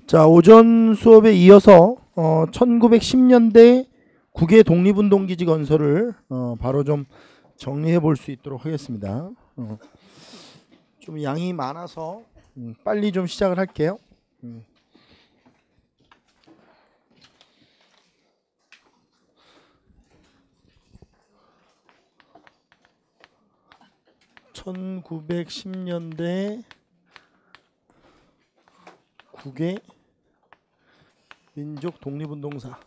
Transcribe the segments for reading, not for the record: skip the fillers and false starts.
자, 오전 수업에 이어서 1910년대 국외 독립운동기지 건설을 바로 좀 정리해 볼 수 있도록 하겠습니다. 좀 양이 많아서 빨리 좀 시작을 할게요. 음. 1910년대 국외 민족 독립운동사.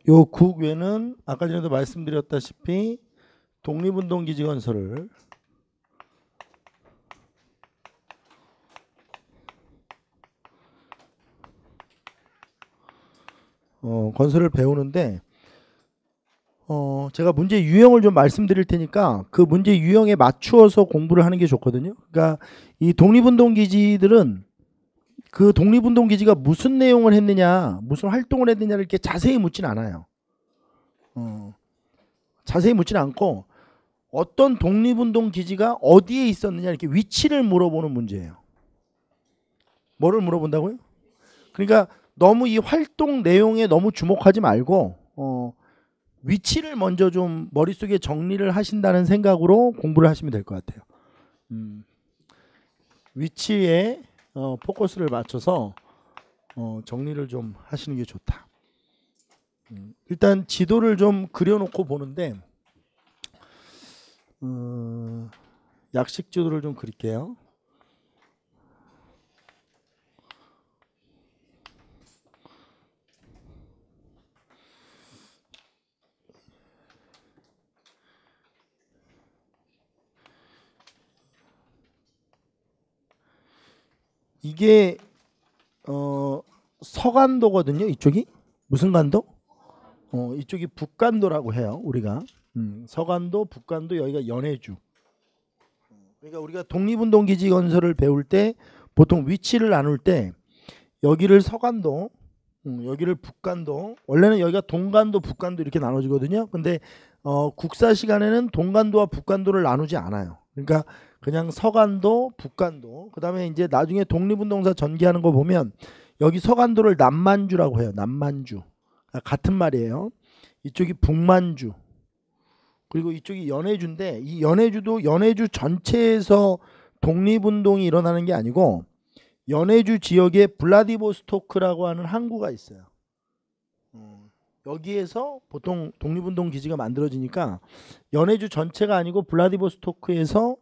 요 국외는 아까 전에도 말씀드렸다시피 독립운동기지 건설을 건설을 배우는데 제가 문제 유형을 좀 말씀드릴 테니까 그 문제 유형에 맞추어서 공부를 하는 게 좋거든요. 그러니까 이 독립운동기지들은 그 독립운동기지가 무슨 내용을 했느냐, 무슨 활동을 했느냐를 이렇게 자세히 묻진 않아요. 자세히 묻진 않고 어떤 독립운동기지가 어디에 있었느냐 이렇게 위치를 물어보는 문제예요. 뭐를 물어본다고요? 그러니까 너무 이 활동 내용에 너무 주목하지 말고 위치를 먼저 좀 머릿속에 정리를 하신다는 생각으로 공부를 하시면 될 것 같아요. 위치에 포커스를 맞춰서 정리를 좀 하시는 게 좋다. 일단 지도를 좀 그려놓고 보는데 약식 지도를 좀 그릴게요. 이게 서간도거든요. 이쪽이 무슨 간도? 이쪽이 북간도라고 해요. 우리가 서간도, 북간도, 여기가 연해주. 그러니까 우리가 독립운동기지 건설을 배울 때 보통 위치를 나눌 때 여기를 서간도, 여기를 북간도, 원래는 여기가 동간도, 북간도 이렇게 나눠지거든요. 근데 국사 시간에는 동간도와 북간도를 나누지 않아요. 그러니까 그냥 서간도, 북간도. 그다음에 이제 나중에 독립운동사 전기하는 거 보면 여기 서간도를 남만주라고 해요. 남만주. 같은 말이에요. 이쪽이 북만주. 그리고 이쪽이 연해주인데 이 연해주도 연해주 전체에서 독립운동이 일어나는 게 아니고 연해주 지역에 블라디보스토크라고 하는 항구가 있어요. 여기에서 보통 독립운동 기지가 만들어지니까 연해주 전체가 아니고 블라디보스토크에서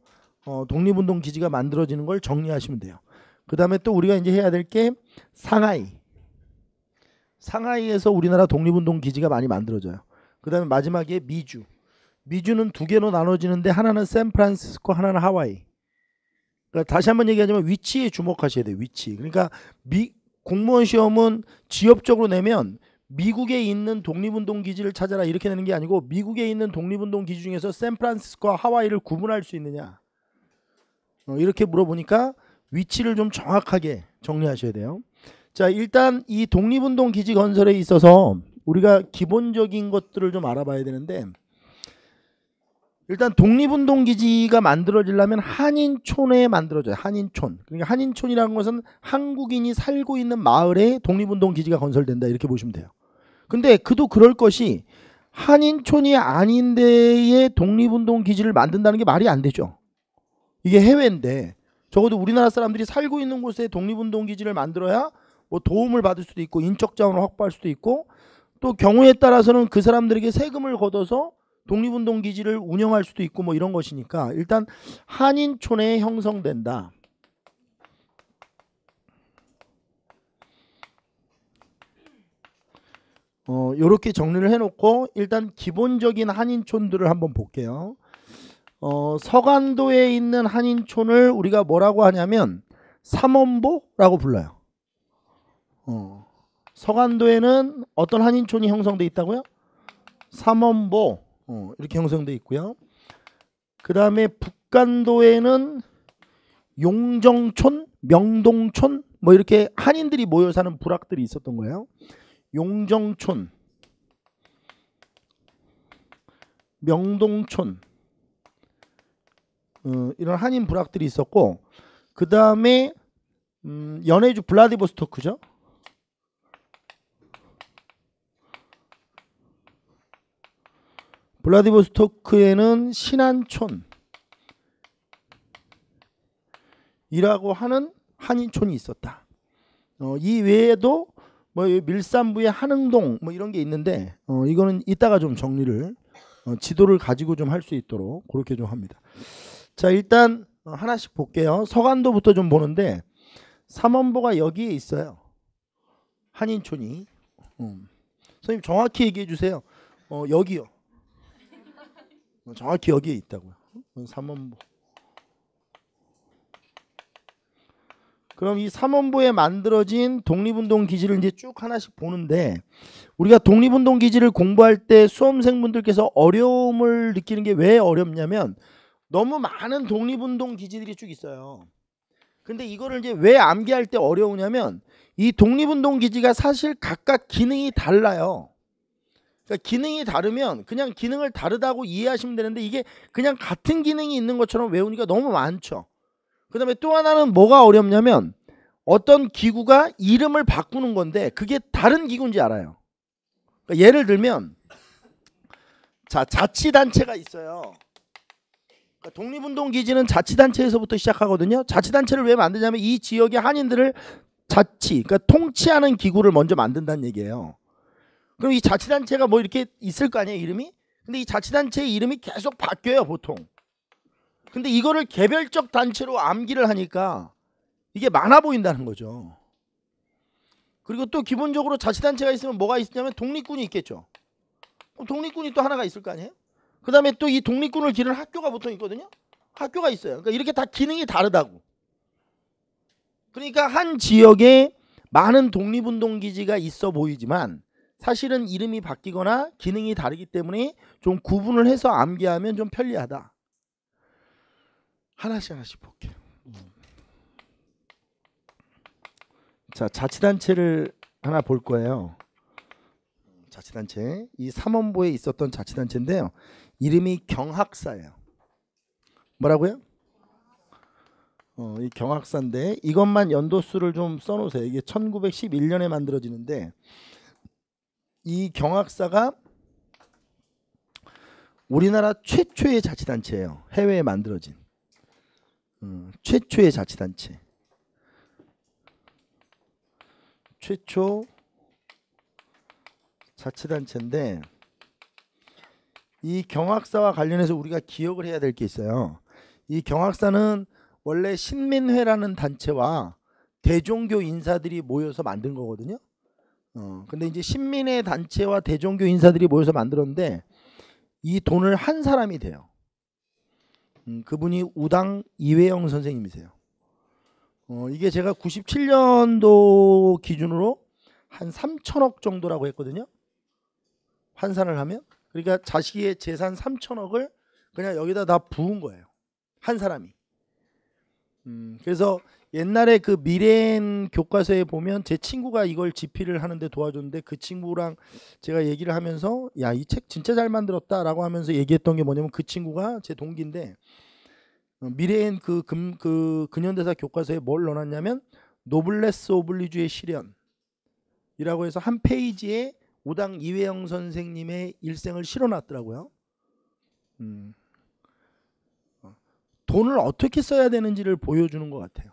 독립운동 기지가 만들어지는 걸 정리하시면 돼요. 그 다음에 또 우리가 이제 해야 될 게 상하이. 상하이에서 우리나라 독립운동 기지가 많이 만들어져요. 그 다음에 마지막에 미주. 미주는 두 개로 나눠지는데 하나는 샌프란시스코, 하나는 하와이. 그러니까 다시 한번 얘기하자면 위치에 주목하셔야 돼요. 위치. 그러니까 공무원 시험은 지역적으로 내면 미국에 있는 독립운동 기지를 찾아라 이렇게 내는 게 아니고 미국에 있는 독립운동 기지 중에서 샌프란시스코와 하와이를 구분할 수 있느냐 이렇게 물어보니까 위치를 좀 정확하게 정리하셔야 돼요. 자, 일단 이 독립운동 기지 건설에 있어서 우리가 기본적인 것들을 좀 알아봐야 되는데 일단 독립운동 기지가 만들어지려면 한인촌에 만들어져요. 한인촌. 그러니까 한인촌이라는 것은 한국인이 살고 있는 마을에 독립운동 기지가 건설된다 이렇게 보시면 돼요. 근데 그도 그럴 것이 한인촌이 아닌 데에 독립운동 기지를 만든다는 게 말이 안 되죠. 이게 해외인데 적어도 우리나라 사람들이 살고 있는 곳에 독립운동 기지를 만들어야 뭐 도움을 받을 수도 있고 인적 자원을 확보할 수도 있고 또 경우에 따라서는 그 사람들에게 세금을 걷어서 독립운동 기지를 운영할 수도 있고 뭐 이런 것이니까 일단 한인촌에 형성된다. 요렇게 정리를 해놓고 일단 기본적인 한인촌들을 한번 볼게요. 서간도에 있는 한인촌을 우리가 뭐라고 하냐면 삼원보라고 불러요. 서간도에는 어떤 한인촌이 형성돼 있다고요? 삼원보 이렇게 형성돼 있고요. 그 다음에 북간도에는 용정촌, 명동촌 뭐 이렇게 한인들이 모여 사는 부락들이 있었던 거예요. 용정촌 명동촌 이런 한인 부락들이 있었고, 그 다음에 연해주 블라디보스토크죠. 블라디보스토크에는 신안촌이라고 하는 한인촌이 있었다. 이 외에도 뭐 밀산부의 한흥동 뭐 이런 게 있는데 이거는 이따가 좀 정리를 지도를 가지고 좀 할 수 있도록 그렇게 좀 합니다. 자, 일단 하나씩 볼게요. 서간도부터 좀 보는데 삼원보가 여기에 있어요. 한인촌이. 선생님 정확히 얘기해 주세요. 여기요. 정확히 여기에 있다고요. 삼원보. 그럼 이 삼원보에 만들어진 독립운동 기지를 이제 쭉 하나씩 보는데, 우리가 독립운동 기지를 공부할 때 수험생분들께서 어려움을 느끼는 게 왜 어렵냐면 너무 많은 독립운동 기지들이 쭉 있어요. 근데 이거를 이제 왜 암기할 때 어려우냐면 이 독립운동 기지가 사실 각각 기능이 달라요. 그러니까 기능이 다르면 그냥 기능을 다르다고 이해하시면 되는데 이게 그냥 같은 기능이 있는 것처럼 외우니까 너무 많죠. 그 다음에 또 하나는 뭐가 어렵냐면 어떤 기구가 이름을 바꾸는 건데 그게 다른 기구인지 알아요. 그러니까 예를 들면 자치단체가 있어요. 그러니까 독립운동 기지는 자치단체에서부터 시작하거든요. 자치단체를 왜 만드냐면 이 지역의 한인들을 그러니까 통치하는 기구를 먼저 만든다는 얘기예요. 그럼 이 자치단체가 뭐 이렇게 있을 거 아니에요, 이름이? 근데 이 자치단체의 이름이 계속 바뀌어요, 보통. 근데 이거를 개별적 단체로 암기를 하니까 이게 많아 보인다는 거죠. 그리고 또 기본적으로 자치단체가 있으면 뭐가 있냐면 독립군이 있겠죠. 독립군이 또 하나가 있을 거 아니에요? 그 다음에 또 이 독립군을 기르는 학교가 보통 있거든요. 학교가 있어요. 그러니까 이렇게 다 기능이 다르다고. 그러니까 한 지역에 많은 독립운동기지가 있어 보이지만 사실은 이름이 바뀌거나 기능이 다르기 때문에 좀 구분을 해서 암기하면 좀 편리하다. 하나씩 볼게요. 자, 자치단체를 하나 볼 거예요. 자치단체. 이 삼원보에 있었던 자치단체인데요. 이름이 경학사예요. 뭐라고요? 이 경학사인데 이것만 연도수를 좀 써놓으세요. 이게 1911년에 만들어지는데 이 경학사가 우리나라 최초의 자치단체예요. 해외에 만들어진 최초의 자치단체. 최초 자치단체인데 이 경학사와 관련해서 우리가 기억을 해야 될 게 있어요. 이 경학사는 원래 신민회라는 단체와 대종교 인사들이 모여서 만든 거거든요. 근데 이제 신민회 단체와 대종교 인사들이 모여서 만들었는데 이 돈을 한 사람이 돼요. 그분이 우당 이회영 선생님이세요. 이게 제가 97년도 기준으로 한 3천억 정도라고 했거든요. 환산을 하면. 그러니까 자식의 재산 3천억을 그냥 여기다 다 부은 거예요. 한 사람이. 그래서 옛날에 그 미래엔 교과서에 보면 제 친구가 이걸 집필을 하는데 도와줬는데 그 친구랑 제가 얘기를 하면서 야, 이 책 진짜 잘 만들었다라고 하면서 얘기했던 게 뭐냐면 그 친구가 제 동기인데 미래엔 그 근현대사 교과서에 뭘 넣어놨냐면 노블레스 오블리주의 실현이라고 해서 한 페이지에 우당 이회영 선생님의 일생을 실어놨더라고요. 돈을 어떻게 써야 되는지를 보여주는 것 같아요.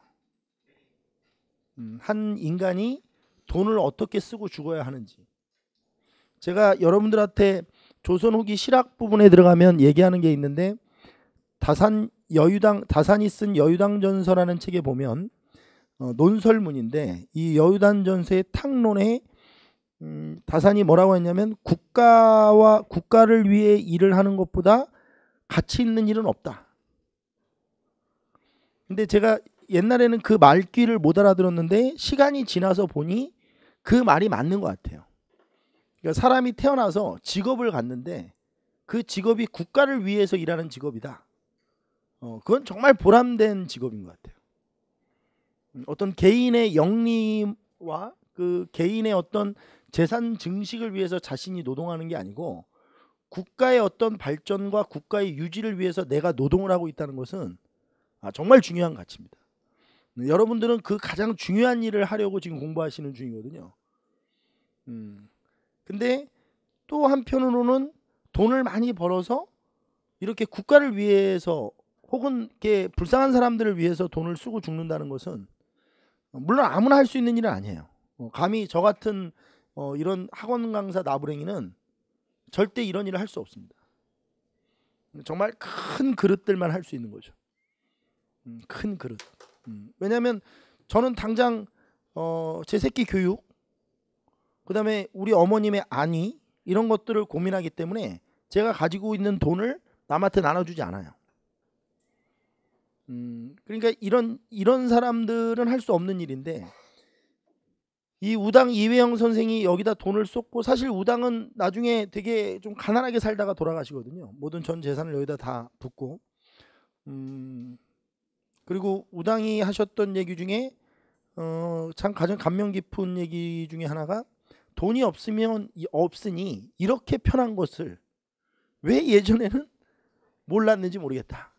한 인간이 돈을 어떻게 쓰고 죽어야 하는지. 제가 여러분들한테 조선 후기 실학 부분에 들어가면 얘기하는 게 있는데 다산이 쓴 여유당전서라는 책에 보면 논설문인데 이 여유당전서의 탕론에 다산이 뭐라고 했냐면 국가를 위해 일을 하는 것보다 가치 있는 일은 없다. 근데 제가 옛날에는 그 말귀를 못 알아들었는데 시간이 지나서 보니 그 말이 맞는 것 같아요. 그러니까 사람이 태어나서 직업을 갖는데 그 직업이 국가를 위해서 일하는 직업이다. 그건 정말 보람된 직업인 것 같아요. 어떤 개인의 영리와 그 개인의 어떤 재산 증식을 위해서 자신이 노동하는 게 아니고 국가의 어떤 발전과 국가의 유지를 위해서 내가 노동을 하고 있다는 것은 정말 중요한 가치입니다. 여러분들은 그 가장 중요한 일을 하려고 지금 공부하시는 중이거든요. 근데 또 한편으로는 돈을 많이 벌어서 이렇게 국가를 위해서 혹은 이렇게 불쌍한 사람들을 위해서 돈을 쓰고 죽는다는 것은 물론 아무나 할 수 있는 일은 아니에요. 감히 저 같은 이런 학원 강사 나부랭이는 절대 이런 일을 할 수 없습니다. 정말 큰 그릇들만 할 수 있는 거죠. 큰 그릇. 왜냐하면 저는 당장 제 새끼 교육, 그 다음에 우리 어머님의 안위 이런 것들을 고민하기 때문에 제가 가지고 있는 돈을 남한테 나눠주지 않아요. 그러니까 이런 사람들은 할 수 없는 일인데, 이 우당 이회영 선생이 여기다 돈을 쏟고, 사실 우당은 나중에 되게 좀 가난하게 살다가 돌아가시거든요. 모든 전 재산을 여기다 다 붓고. 그리고 우당이 하셨던 얘기 중에 참 가장 감명 깊은 얘기 중에 하나가, 돈이 없으니 이렇게 편한 것을 왜 예전에는 몰랐는지 모르겠다.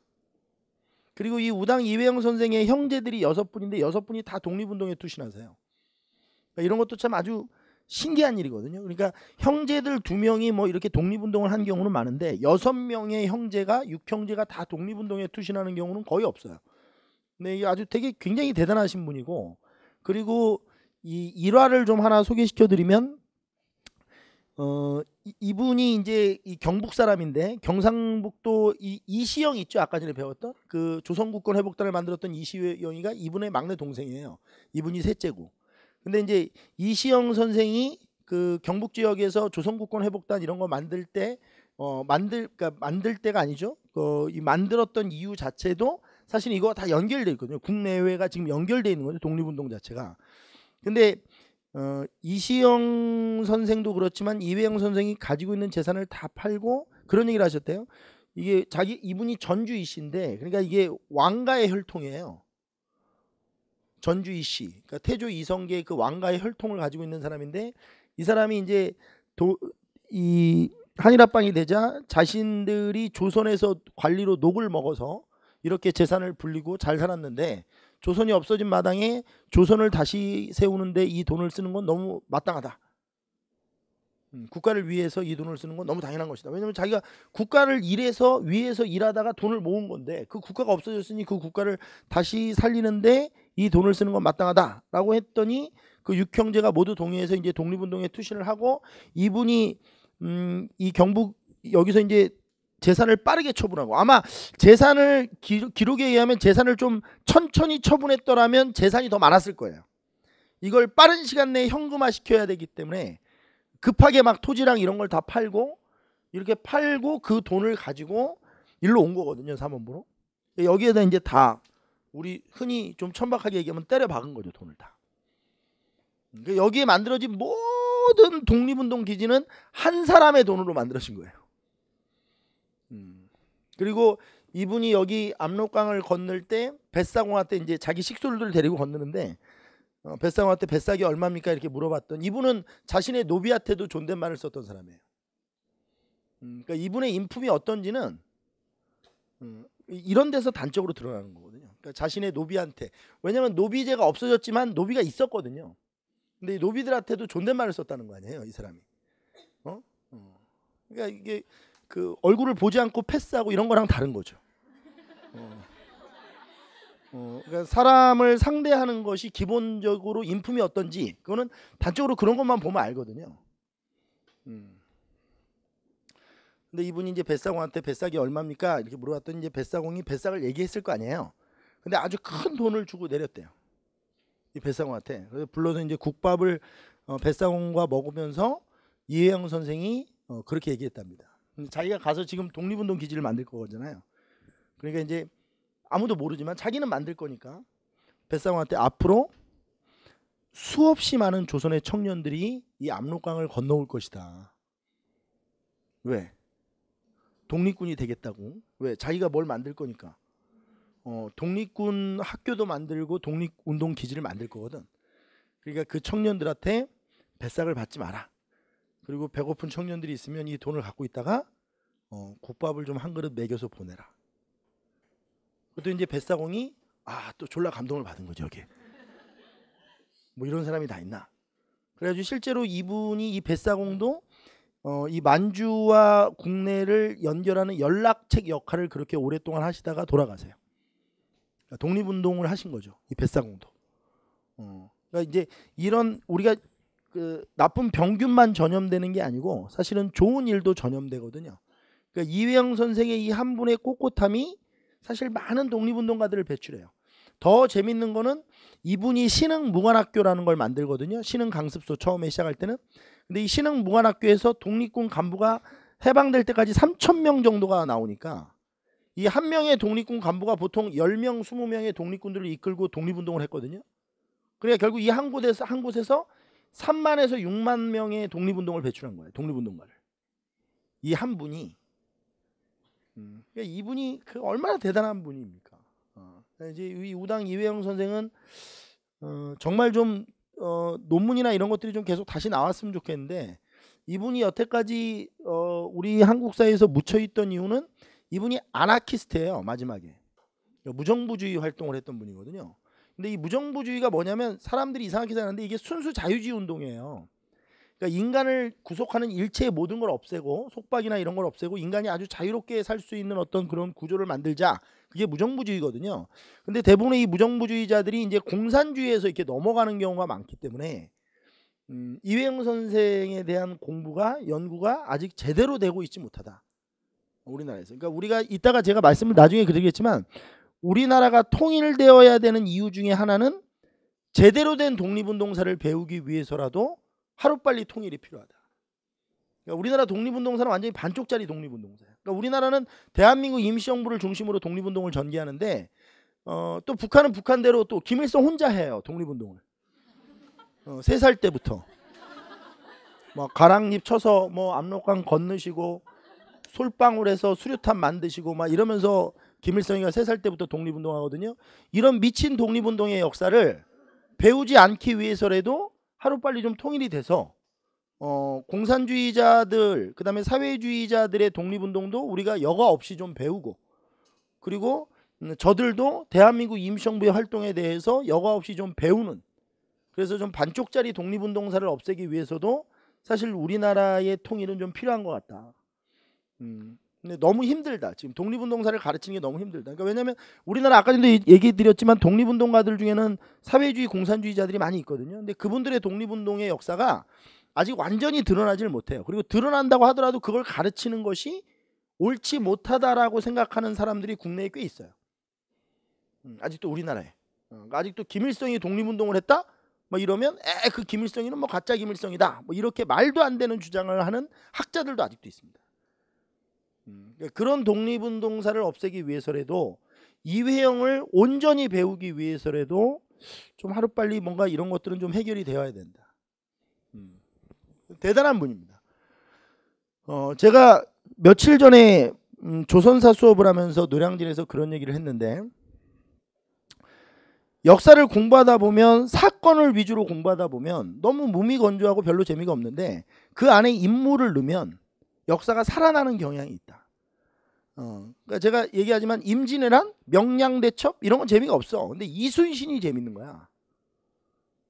그리고 이 우당 이회영 선생의 형제들이 6분인데 6분이 다 독립운동에 투신하세요. 그러니까 이런 것도 참 아주 신기한 일이거든요. 그러니까 형제들 2명이 뭐 이렇게 독립운동을 한 경우는 많은데 6명의 형제가 6형제가 다 독립운동에 투신하는 경우는 거의 없어요. 근데 이게 아주 되게 굉장히 대단하신 분이고, 그리고 이 일화를 좀 하나 소개시켜 드리면, 이분이 이제 이 경북 사람인데, 경상북도 이시영 있죠, 아까 전에 배웠던 그 조선국권 회복단을 만들었던 이시영이가 이분의 막내 동생이에요. 이분이 셋째고. 근데 이제 이시영 선생이 그 경북 지역에서 조선국권 회복단 이런 거 만들 때 만들 때가 아니죠. 이 만들었던 이유 자체도 사실 이거 다 연결돼 있거든요. 국내외가 지금 연결돼 있는 거죠, 독립운동 자체가. 근데 이시영 선생도 그렇지만 이회영 선생이 가지고 있는 재산을 다 팔고 그런 얘기를 하셨대요. 이게 이분이 전주이씨인데, 그러니까 이게 왕가의 혈통이에요. 전주이씨, 그러니까 태조 이성계의 그 왕가의 혈통을 가지고 있는 사람인데, 이 사람이 이제 이 한일합방이 되자 자신들이 조선에서 관리로 녹을 먹어서 이렇게 재산을 불리고 잘 살았는데, 조선이 없어진 마당에 조선을 다시 세우는데 이 돈을 쓰는 건 너무 마땅하다. 국가를 위해서 이 돈을 쓰는 건 너무 당연한 것이다. 왜냐하면 자기가 국가를 위해서 일하다가 돈을 모은 건데, 그 국가가 없어졌으니 그 국가를 다시 살리는데 이 돈을 쓰는 건 마땅하다라고 했더니, 그 6형제가 모두 동의해서 이제 독립운동에 투신을 하고, 이분이 이 경북 여기서 이제 재산을 빠르게 처분하고, 아마 재산을 기록에 의하면 재산을 좀 천천히 처분했더라면 재산이 더 많았을 거예요. 이걸 빠른 시간 내에 현금화 시켜야 되기 때문에 급하게 막 토지랑 이런 걸 다 팔고, 이렇게 팔고 그 돈을 가지고 일로 온 거거든요, 삼원부로. 여기에다 이제 다 우리 흔히 좀 천박하게 얘기하면 때려 박은 거죠, 돈을 다. 여기에 만들어진 모든 독립운동 기지는 한 사람의 돈으로 만들어진 거예요. 그리고 이분이 여기 압록강을 건널 때 뱃사공화 때 이제 자기 식솔들을 데리고 건너는데, 뱃사공화 때 뱃삭이 얼마입니까 이렇게 물어봤던, 이분은 자신의 노비한테도 존댓말을 썼던 사람이에요. 그러니까 이분의 인품이 어떤지는 이런 데서 단적으로 드러나는 거거든요. 그러니까 자신의 노비한테, 왜냐하면 노비제가 없어졌지만 노비가 있었거든요. 근데 노비들한테도 존댓말을 썼다는 거 아니에요, 이 사람이. 그러니까 이게 그 얼굴을 보지 않고 패스하고 이런 거랑 다른 거죠. 그러니까 사람을 상대하는 것이 기본적으로 인품이 어떤지, 그거는 단적으로 그런 것만 보면 알거든요. 근데 이분이 이제 뱃사공한테 뱃삭이 얼마입니까 이렇게 물어봤더니, 이제 뱃사공이 뱃삭을 얘기했을 거 아니에요. 근데 아주 큰 돈을 주고 내렸대요, 이 뱃사공한테. 그래서 불러서 이제 국밥을 뱃사공과 먹으면서 이회영 선생이 그렇게 얘기했답니다. 자기가 가서 지금 독립운동 기지를 만들 거잖아요. 그러니까 이제 아무도 모르지만 자기는 만들 거니까 뱃사공한테 앞으로 수없이 많은 조선의 청년들이 이 압록강을 건너올 것이다. 왜? 독립군이 되겠다고. 왜? 자기가 뭘 만들 거니까. 독립군 학교도 만들고 독립운동 기지를 만들 거거든. 그러니까 그 청년들한테 뱃삭을 받지 마라. 그리고 배고픈 청년들이 있으면 이 돈을 갖고 있다가 국밥을 좀 한 그릇 먹여서 보내라. 또 이제 뱃사공이 또 졸라 감동을 받은 거죠. 여기 뭐 이런 사람이 다 있나. 그래가지고 실제로 이분이 이 뱃사공도 이 만주와 국내를 연결하는 연락책 역할을 그렇게 오랫동안 하시다가 돌아가세요. 그러니까 독립운동을 하신 거죠. 이 뱃사공도. 그러니까 이제 이런 우리가 그 나쁜 병균만 전염되는 게 아니고 사실은 좋은 일도 전염되거든요. 그러니까 이회영 선생의 이 한 분의 꼿꼿함이 사실 많은 독립운동가들을 배출해요. 더 재밌는 거는 이분이 신흥무관학교라는 걸 만들거든요. 신흥강습소 처음에 시작할 때는. 근데 이 신흥무관학교에서 독립군 간부가 해방될 때까지 3,000명 정도가 나오니까 이 한 명의 독립군 간부가 보통 10명, 20명의 독립군들을 이끌고 독립운동을 했거든요. 그러니까 결국 이 한 곳에서 3만에서 6만 명의 독립운동을 배출한 거예요. 독립운동가를. 이 한 분이. 그러니까 이분이 얼마나 대단한 분입니까? 이제 이 우당 이회영 선생은 정말 좀 논문이나 이런 것들이 좀 계속 다시 나왔으면 좋겠는데 이분이 여태까지 우리 한국사회에서 묻혀있던 이유는 이분이 아나키스트예요. 마지막에 무정부주의 활동을 했던 분이거든요. 근데 이 무정부주의가 뭐냐면 사람들이 이상하게 생각하는데 이게 순수 자유주의 운동이에요. 그러니까 인간을 구속하는 일체의 모든 걸 없애고 속박이나 이런 걸 없애고 인간이 아주 자유롭게 살 수 있는 어떤 그런 구조를 만들자. 그게 무정부주의거든요. 근데 대부분의 이 무정부주의자들이 이제 공산주의에서 이렇게 넘어가는 경우가 많기 때문에 이회영 선생에 대한 공부가 연구가 아직 제대로 되고 있지 못하다. 우리나라에서. 그러니까 우리가 이따가 제가 말씀을 나중에 드리겠지만 우리나라가 통일되어야 되는 이유 중에 하나는 제대로 된 독립운동사를 배우기 위해서라도 하루빨리 통일이 필요하다. 그러니까 우리나라 독립운동사는 완전히 반쪽짜리 독립운동사예요. 그러니까 우리나라는 대한민국 임시정부를 중심으로 독립운동을 전개하는데 또 북한은 북한대로 또 김일성 혼자 해요. 독립운동을. 3살 때부터 막 가랑잎 쳐서 뭐 압록강 건너시고 솔방울에서 수류탄 만드시고 막 이러면서 김일성이가 3살 때부터 독립운동하거든요. 이런 미친 독립운동의 역사를 배우지 않기 위해서라도 하루빨리 좀 통일이 돼서 공산주의자들 그다음에 사회주의자들의 독립운동도 우리가 여과 없이 좀 배우고 그리고 저들도 대한민국 임시정부의 활동에 대해서 여과 없이 좀 배우는 그래서 좀 반쪽짜리 독립운동사를 없애기 위해서도 사실 우리나라의 통일은 좀 필요한 것 같다. 근데 너무 힘들다. 지금 독립운동사를 가르치는 게 너무 힘들다. 그러니까 왜냐하면 우리나라 아까 전에 얘기 드렸지만 독립운동가들 중에는 사회주의 공산주의자들이 많이 있거든요. 근데 그분들의 독립운동의 역사가 아직 완전히 드러나질 못해요. 그리고 드러난다고 하더라도 그걸 가르치는 것이 옳지 못하다라고 생각하는 사람들이 국내에 꽤 있어요. 아직도 우리나라에. 아직도 김일성이 독립운동을 했다? 뭐 이러면 그 김일성이는 뭐 가짜 김일성이다. 뭐 이렇게 말도 안 되는 주장을 하는 학자들도 아직도 있습니다. 그런 독립운동사를 없애기 위해서라도 이회영을 온전히 배우기 위해서라도 좀 하루빨리 뭔가 이런 것들은 좀 해결이 되어야 된다. 대단한 분입니다. 제가 며칠 전에 조선사 수업을 하면서 노량진에서 그런 얘기를 했는데 역사를 공부하다 보면 사건을 위주로 공부하다 보면 너무 무미건조하고 별로 재미가 없는데 그 안에 인물을 넣으면 역사가 살아나는 경향이 있다. 그러니까 제가 얘기하지만 임진왜란, 명량대첩 이런 건 재미가 없어. 근데 이순신이 재밌는 거야.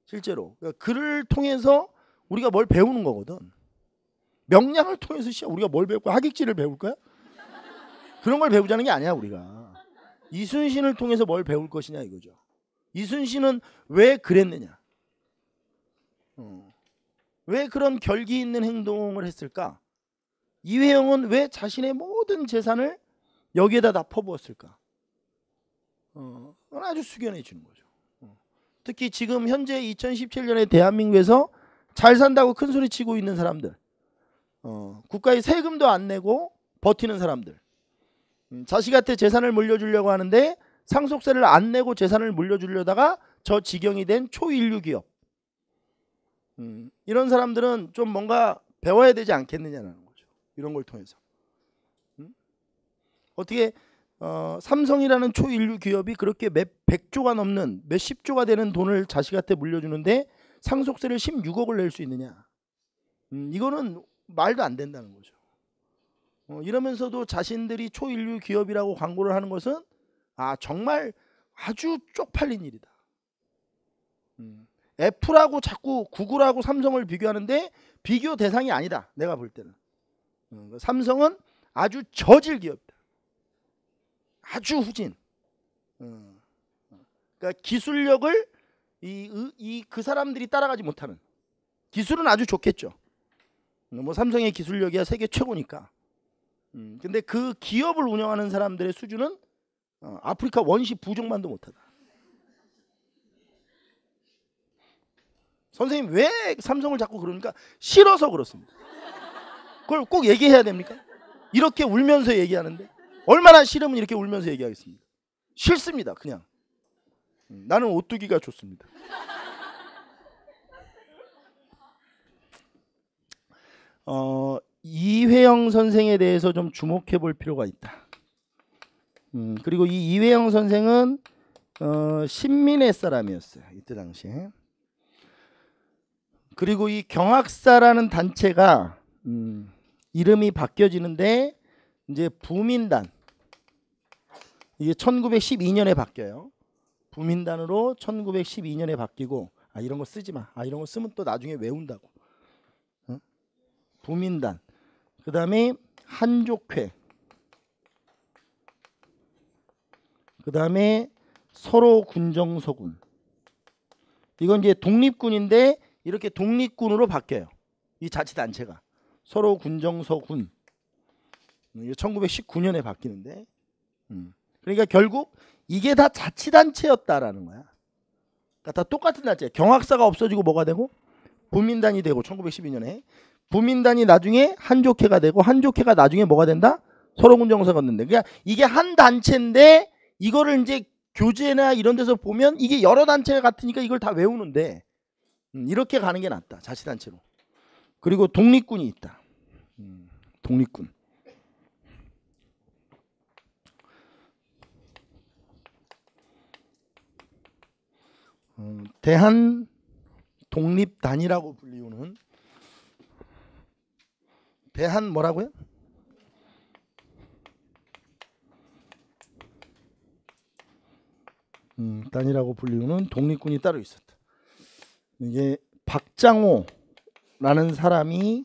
실제로. 그러니까 그를 통해서 우리가 뭘 배우는 거거든. 명량을 통해서 우리가 뭘 배울 거야? 하객지를 배울 거야? 그런 걸 배우자는 게 아니야 우리가. 이순신을 통해서 뭘 배울 것이냐 이거죠. 이순신은 왜 그랬느냐? 왜 그런 결기 있는 행동을 했을까? 이회영은 왜 자신의 모든 재산을 여기에다 다 퍼부었을까? 그건 아주 숙연해 주는 거죠. 특히 지금 현재 2017년에 대한민국에서 잘 산다고 큰 소리 치고 있는 사람들, 국가에 세금도 안 내고 버티는 사람들, 자식한테 재산을 물려주려고 하는데 상속세를 안 내고 재산을 물려주려다가 저 지경이 된 초인류 기업, 이런 사람들은 좀 뭔가 배워야 되지 않겠느냐는 거죠. 이런 걸 통해서 어떻게 삼성이라는 초인류 기업이 그렇게 몇 100조가 넘는 몇십 조가 되는 돈을 자식한테 물려주는데 상속세를 16억을 낼 수 있느냐? 이거는 말도 안 된다는 거죠. 이러면서도 자신들이 초인류 기업이라고 광고를 하는 것은 정말 아주 쪽팔린 일이다. 애플하고 자꾸 구글하고 삼성을 비교하는데 비교 대상이 아니다. 내가 볼 때는. 삼성은 아주 저질 기업이다. 아주 후진. 그러니까 기술력을 그 사람들이 따라가지 못하는. 기술은 아주 좋겠죠. 뭐 삼성의 기술력이야 세계 최고니까. 근데 그 기업을 운영하는 사람들의 수준은 아프리카 원시 부족만도 못하다. 선생님 왜 삼성을 자꾸 그러니까 싫어서 그렇습니다. 그걸 꼭 얘기해야 됩니까? 이렇게 울면서 얘기하는데 얼마나 싫으면 이렇게 울면서 얘기하겠습니까? 싫습니다. 그냥. 나는 오뚜기가 좋습니다. 이회영 선생에 대해서 좀 주목해 볼 필요가 있다. 그리고 이 이회영 선생은 신민의 사람이었어요. 이때 당시에. 그리고 이 경학사라는 단체가 이름이 바뀌어지는데 이제 부민단, 이게 1912년에 바뀌어요. 부민단으로 1912년에 바뀌고 이런 거 쓰지 마. 이런 거 쓰면 또 나중에 외운다고. 부민단. 그다음에 한족회. 그다음에 서로 군정서군. 이건 이제 독립군인데 이렇게 독립군으로 바뀌어요. 이 자치단체가 서로 군정서군. 이게 1919년에 바뀌는데, 그러니까 결국 이게 다 자치단체였다라는 거야. 그러니까 다 똑같은 단체. 경학사가 없어지고 뭐가 되고 부민단이 되고 1912년에 부민단이 나중에 한족회가 되고 한족회가 나중에 뭐가 된다? 서로 군정서가 된다. 그러니까 이게 한 단체인데 이거를 이제 교재나 이런 데서 보면 이게 여러 단체가 같으니까 이걸 다 외우는데 이렇게 가는 게 낫다. 자치단체로. 그리고 독립군이 있다. 독립군. 대한 독립단이라고 불리우는 대한 뭐라고요? 단이라고 불리우는 독립군이 따로 있었다. 이게 박장호라는 사람이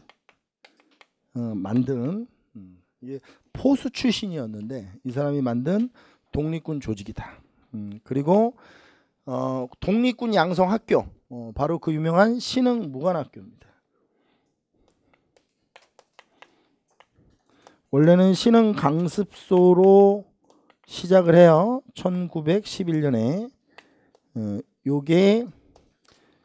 만든 이게 포수 출신이었는데 이 사람이 만든 독립군 조직이다. 그리고 독립군 양성학교, 바로 그 유명한 신흥무관학교입니다. 원래는 신흥강습소로 시작을 해요. 1911년에 요게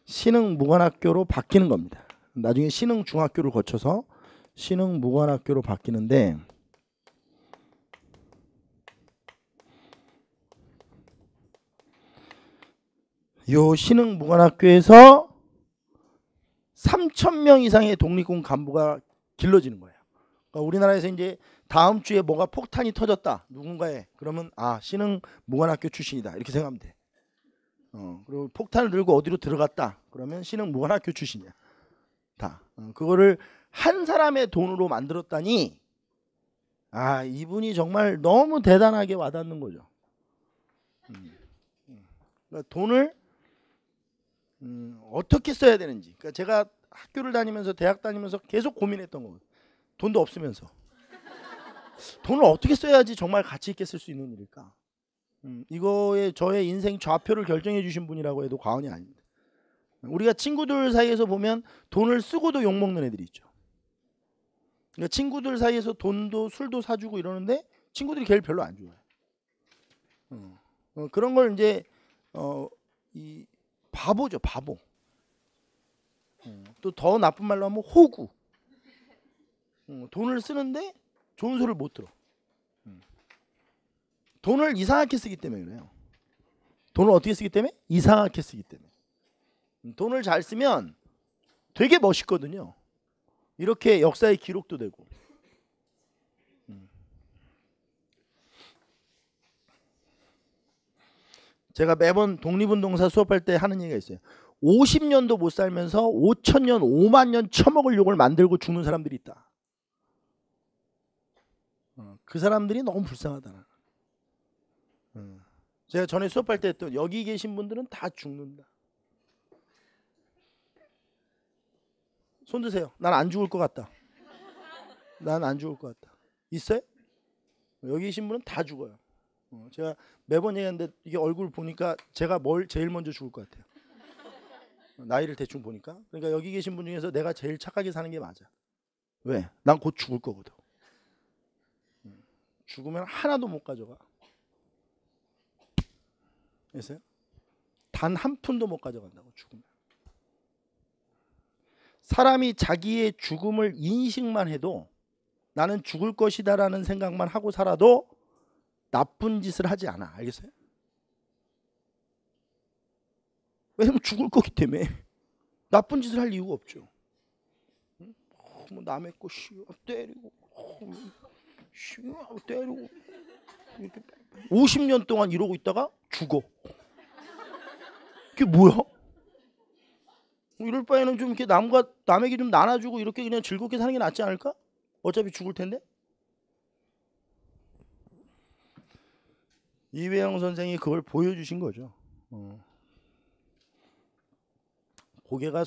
신흥무관학교로 바뀌는 겁니다. 나중에 신흥중학교를 거쳐서 신흥무관학교로 바뀌는데, 요 신흥무관학교에서 3,000명 이상의 독립군 간부가 길러지는 거예요. 그러니까 우리나라에서 이제 다음 주에 뭐가 폭탄이 터졌다 누군가에, 그러면 신흥무관학교 출신이다 이렇게 생각하면 돼. 그리고 폭탄을 들고 어디로 들어갔다 그러면 신흥무관학교 출신이야 다. 그거를 한 사람의 돈으로 만들었다니 이분이 정말 너무 대단하게 와닿는 거죠. 그러니까 돈을 어떻게 써야 되는지, 그러니까 제가 학교를 다니면서 대학 다니면서 계속 고민했던 거거든요. 돈도 없으면서 돈을 어떻게 써야지 정말 가치 있게 쓸 수 있는 일일까. 이거에 저의 인생 좌표를 결정해 주신 분이라고 해도 과언이 아닙니다. 우리가 친구들 사이에서 보면 돈을 쓰고도 욕먹는 애들이 있죠. 그러니까 친구들 사이에서 돈도 술도 사주고 이러는데 친구들이 걔를 별로 안 좋아해. 그런 걸 이제 이 바보죠, 바보. 또 더 나쁜 말로 하면 호구. 돈을 쓰는데 좋은 소리를 못 들어. 돈을 이상하게 쓰기 때문에 그래요. 돈을 어떻게 쓰기 때문에? 이상하게 쓰기 때문에. 돈을 잘 쓰면 되게 멋있거든요. 이렇게 역사의 기록도 되고. 제가 매번 독립운동사 수업할 때 하는 얘기가 있어요. 50년도 못 살면서 5,000년, 5만 년 처먹을 욕을 만들고 죽는 사람들이 있다. 그 사람들이 너무 불쌍하다. 제가 전에 수업할 때 했던 여기 계신 분들은 다 죽는다. 손 드세요. 난 안 죽을 것 같다. 난 안 죽을 것 같다. 있어요? 여기 계신 분은 다 죽어요. 제가 매번 얘기하는데 이게 얼굴 보니까 제가 뭘 제일 먼저 죽을 것 같아요. 나이를 대충 보니까. 그러니까 여기 계신 분 중에서 내가 제일 착하게 사는 게 맞아. 왜? 난 곧 죽을 거거든. 죽으면 하나도 못 가져가. 아세요? 단 한 푼도 못 가져간다고 죽으면. 사람이 자기의 죽음을 인식만 해도 나는 죽을 것이다라는 생각만 하고 살아도 나쁜 짓을 하지 않아. 알겠어요? 왜냐면 죽을 거기 때문에 나쁜 짓을 할 이유가 없죠. 뭐 남의 거 때리고 때리고 이렇게 50년 동안 이러고 있다가 죽어. 그게 뭐야? 이럴 바에는 좀 이렇게 남에게 좀 나눠주고 이렇게 그냥 즐겁게 사는 게 낫지 않을까? 어차피 죽을 텐데. 이회영 선생이 그걸 보여주신 거죠. 고개가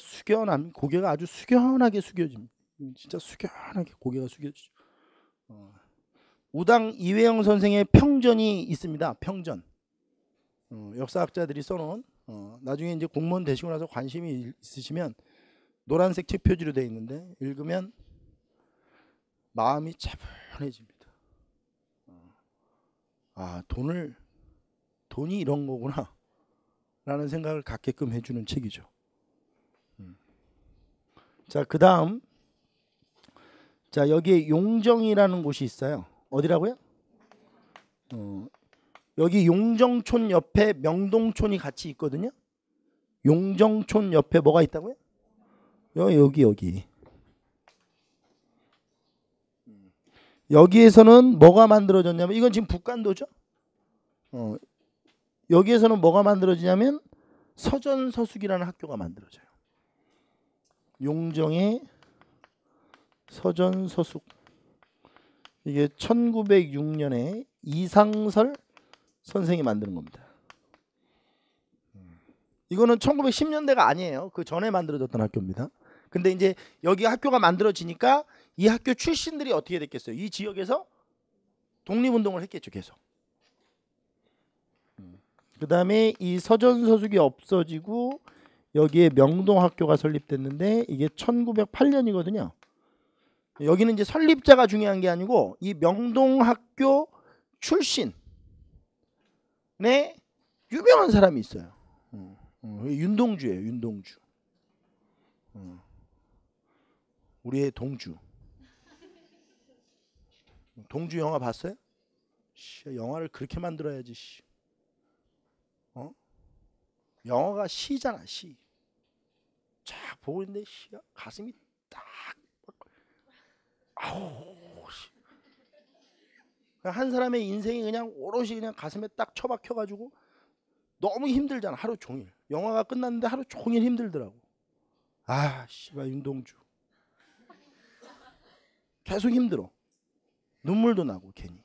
아주 숙연하게 숙여집니다. 진짜 숙연하게 고개가 숙여지죠. 우당 이회영 선생의 평전이 있습니다. 평전. 역사학자들이 써놓은 나중에 이제 공무원 되시고 나서 관심이 있으시면 노란색 책 표지로 되어 있는데 읽으면 마음이 차분해집니다. 아, 돈이 이런 거구나 라는 생각을 갖게끔 해주는 책이죠. 자, 그 다음, 자, 여기에 용정이라는 곳이 있어요. 어디라고요? 여기 용정촌 옆에 명동촌이 같이 있거든요. 용정촌 옆에 뭐가 있다고요? 여기. 여기에서는 뭐가 만들어졌냐면, 이건 지금 북간도죠. 여기에서는 뭐가 만들어지냐면 서전서숙이라는 학교가 만들어져요. 용정의 서전서숙. 이게 1906년에 이상설 선생이 만드는 겁니다. 이거는 1910년대가 아니에요. 그 전에 만들어졌던 학교입니다. 근데 이제 여기 학교가 만들어지니까 이 학교 출신들이 어떻게 됐겠어요? 이 지역에서 독립운동을 했겠죠, 계속. 그 다음에 이 서전서숙이 없어지고 여기에 명동학교가 설립됐는데 이게 1908년이거든요. 여기는 이제 설립자가 중요한 게 아니고 이 명동학교 출신의 유명한 사람이 있어요. 윤동주예요. 윤동주. 우리의 동주. 동주 영화 봤어요? 영화를 그렇게 만들어야지. 영화가 시잖아, 시. 쫙 보고 있는데 가슴이 딱 한 사람의 인생이 그냥 오롯이 그냥 가슴에 딱 처박혀가지고 너무 힘들잖아, 하루 종일. 영화가 끝났는데 하루 종일 힘들더라고. 아, 씨발 윤동주. 계속 힘들어. 눈물도 나고 괜히.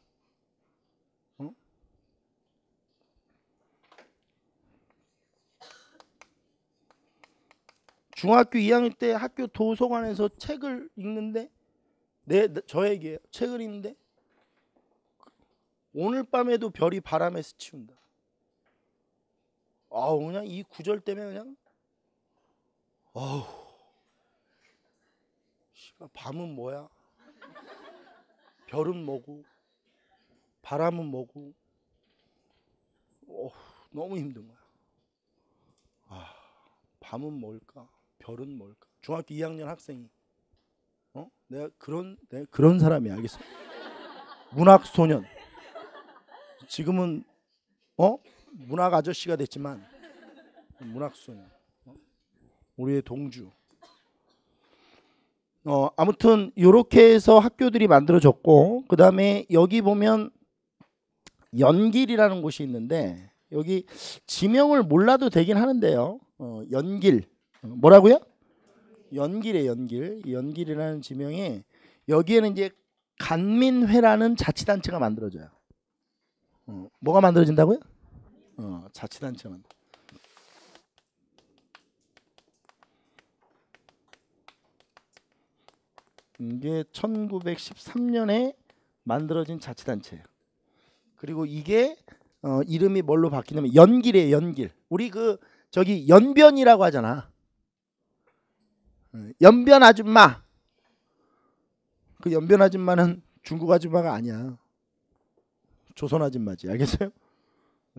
중학교 2학년 때 학교 도서관에서 책을 읽는데 저에게 책을 읽는데 오늘 밤에도 별이 바람에 스치운다. 그냥 이 구절 때문에 그냥 밤은 뭐야? 별은 뭐고? 바람은 뭐고? 너무 힘든 거야. 밤은 뭘까? 별은 뭘까? 중학교 2학년 학생이 내가 그런 사람이 알겠어. 문학 소년. 지금은 문학 아저씨가 됐지만 문학 소년. 우리의 동주. 아무튼 이렇게 해서 학교들이 만들어졌고 그 다음에 여기 보면 연길이라는 곳이 있는데 여기 지명을 몰라도 되긴 하는데요. 연길. 뭐라고요? 연길이에요. 연길이라는 지명에 여기에는 이제 간민회라는 자치단체가 만들어져요. 뭐가 만들어진다고요? 자치단체가 만들어. 이게 1913년에 만들어진 자치단체예요. 그리고 이게 이름이 뭘로 바뀌냐면 연길이에요. 연길. 우리 저기 연변이라고 하잖아. 연변 아줌마. 그 연변 아줌마는 중국 아줌마가 아니야. 조선 아줌마지. 알겠어요?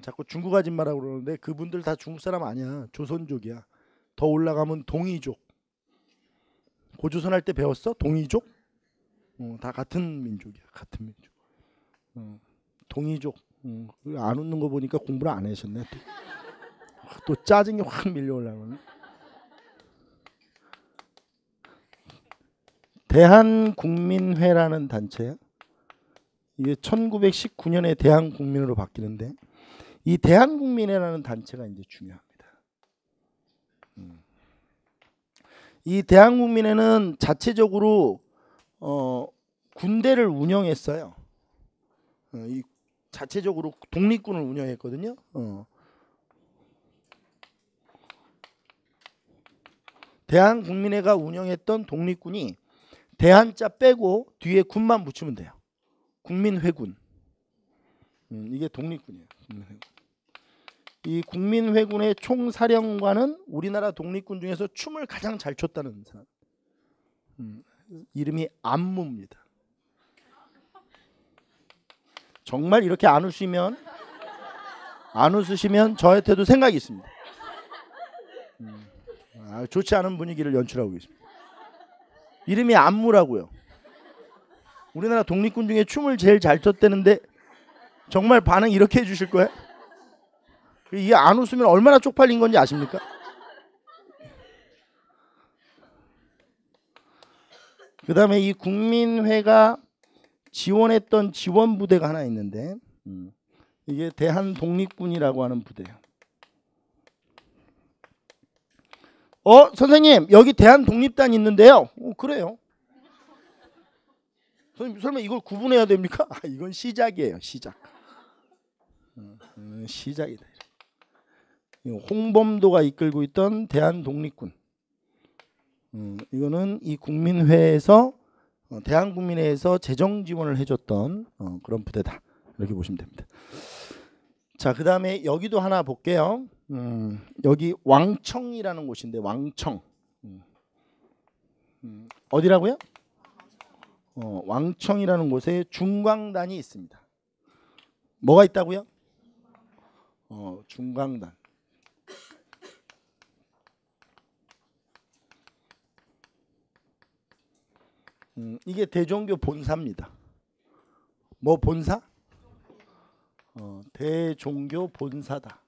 자꾸 중국 아줌마라고 그러는데 그분들 다 중국 사람 아니야. 조선족이야. 더 올라가면 동이족. 고조선 할 때 배웠어? 동이족? 다 같은 민족이야. 같은 민족. 동이족. 안 웃는 거 보니까 공부를 안 하셨네. 또 짜증이 확 밀려오려고. 대한국민회라는 단체야. 이게 1919년에 대한국민으로 바뀌는데 이 대한국민회라는 단체가 이제 중요합니다. 이 대한국민회는 자체적으로 군대를 운영했어요. 이 자체적으로 독립군을 운영했거든요. 대한국민회가 운영했던 독립군이 대한자 빼고 뒤에 군만 붙이면 돼요. 국민회군. 이게 독립군이에요. 국민회군. 이 국민회군의 총사령관은 우리나라 독립군 중에서 춤을 가장 잘 췄다는 사람. 이름이 안무입니다. 정말 이렇게 안 웃으시면 저한테도 생각이 있습니다. 좋지 않은 분위기를 연출하고 있습니다. 이름이 안무라고요. 우리나라 독립군 중에 춤을 제일 잘 췄다는데 정말 반응 이렇게 해주실 거예요? 이게 안 웃으면 얼마나 쪽팔린 건지 아십니까? 그 다음에 이 국민회가 지원했던 지원부대가 하나 있는데 이게 대한독립군이라고 하는 부대예요. 선생님 여기 대한독립단 있는데요. 그래요. 선생님 설마 이걸 구분해야 됩니까? 이건 시작이에요. 시작. 시작이다. 홍범도가 이끌고 있던 대한독립군. 이거는 이 국민회에서 대한국민회에서 재정 지원을 해줬던 그런 부대다. 이렇게 보시면 됩니다. 자, 그 다음에 여기도 하나 볼게요. 여기 왕청이라는 곳인데 왕청. 어디라고요? 왕청이라는 곳에 중광단이 있습니다. 뭐가 있다고요? 중광단. 이게 대종교 본사입니다. 뭐 본사? 대종교 본사다.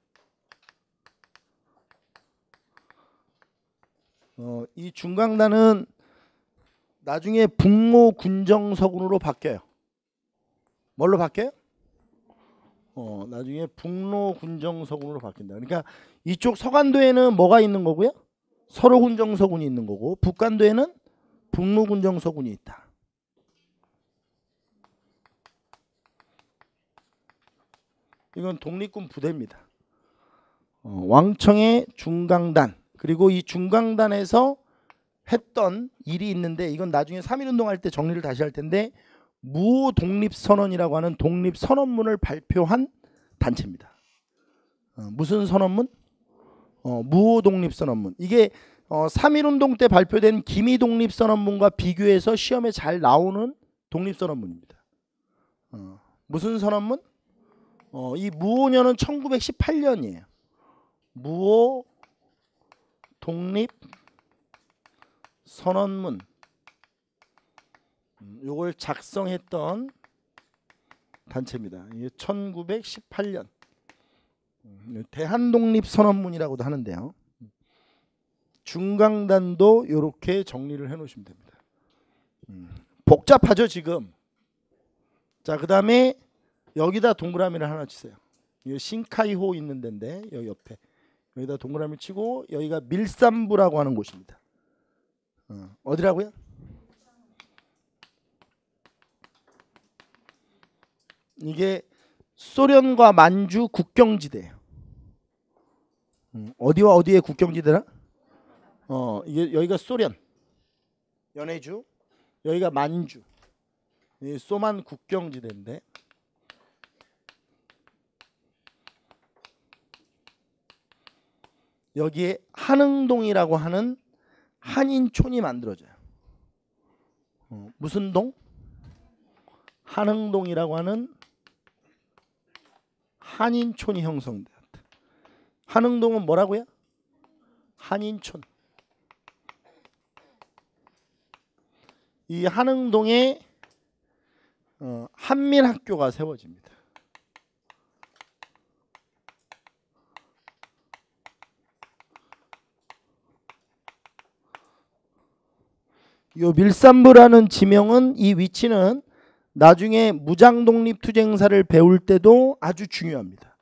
이 중광단은 나중에 북로군정서군으로 바뀌어요. 뭘로 바뀌어요? 나중에 북로군정서군으로 바뀐다. 그러니까 이쪽 서간도에는 뭐가 있는 거고요? 서로군정서군이 있는 거고 북간도에는 북로군정서군이 있다. 이건 독립군 부대입니다. 왕청의 중강단. 그리고 이 중강단에서 했던 일이 있는데 이건 나중에 3.1운동 할 때 정리를 다시 할 텐데 무독립선언이라고 하는 독립선언문을 발표한 단체입니다. 무슨 선언문? 무독립선언문. 이게 3.1운동 때 발표된 기미독립선언문과 비교해서 시험에 잘 나오는 독립선언문입니다. 무슨 선언문? 이 무오년은 1918년이에요. 무오 독립 선언문. 요걸 작성했던 단체입니다. 이게 1918년 대한독립선언문이라고도 하는데요. 중강단도 이렇게 정리를 해 놓으시면 됩니다. 복잡하죠 지금. 자, 그 다음에 여기다 동그라미를 하나 치세요. 이거 신카이호 있는 데인데 여기 옆에 여기다 동그라미 치고 여기가 밀산부라고 하는 곳입니다. 어디라고요? 이게 소련과 만주 국경지대예요. 어디와 어디의 국경지대라? 이게 여기가 소련, 연해주, 여기가 만주, 이 소만 국경지대인데 여기에 한흥동이라고 하는 한인촌이 만들어져요. 무슨 동? 한흥동이라고 하는 한인촌이 형성되었다. 한흥동은 뭐라고요? 한인촌. 이 한흥동에 한민학교가 세워집니다. 이 밀산부라는 지명은, 이 위치는 나중에 무장독립투쟁사를 배울 때도 아주 중요합니다.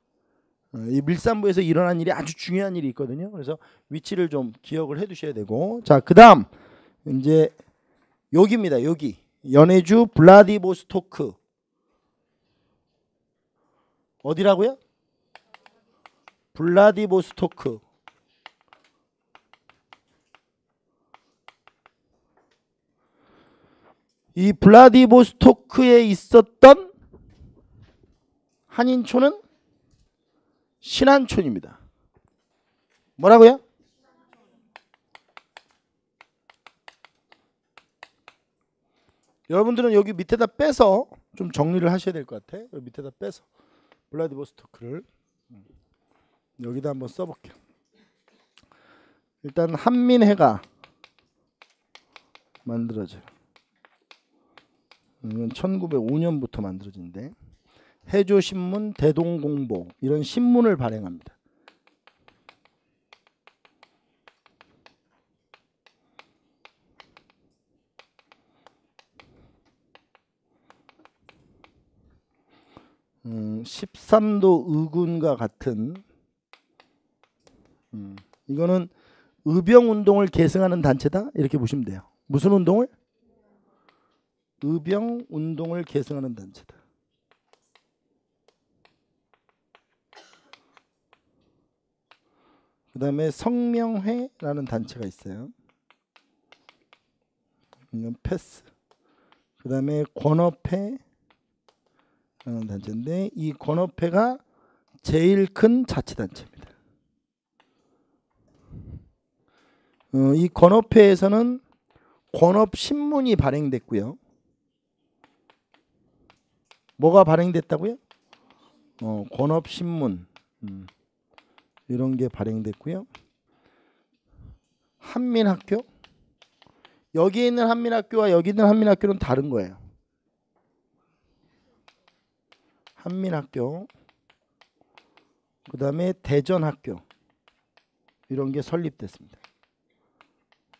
이 밀산부에서 일어난 일이 아주 중요한 일이 있거든요. 그래서 위치를 좀 기억을 해 두셔야 되고, 자, 그다음 이제 여기입니다. 여기 연해주 블라디보스토크. 어디라고요? 블라디보스토크. 이 블라디보스토크에 있었던 한인촌은 신안촌입니다. 뭐라고요? 여러분들은 여기 밑에다 빼서 좀 정리를 하셔야 될 것 같아. 여기 밑에다 빼서 블라디보스토크를 여기다 한번 써볼게요. 일단 한민회가 만들어져요. 이건 1905년부터 만들어진데, 해조신문, 대동공보 이런 신문을 발행합니다. 음, 13도 의군과 같은 이거는 의병운동을 계승하는 단체다 이렇게 보시면 돼요. 무슨 운동을? 의병운동을 계승하는 단체다. 그 다음에 성명회라는 단체가 있어요. 이건 패스. 그 다음에 권업회라는 단체인데, 이 권업회가 제일 큰 자치단체입니다. 이 권업회에서는 권업신문이 발행됐고요. 뭐가 발행됐다고요? 권업신문 이런 게 발행됐고요. 한민학교, 여기 있는 한민학교와 여기 있는 한민학교는 다른 거예요. 한민학교, 그 다음에 대전학교 이런 게 설립됐습니다.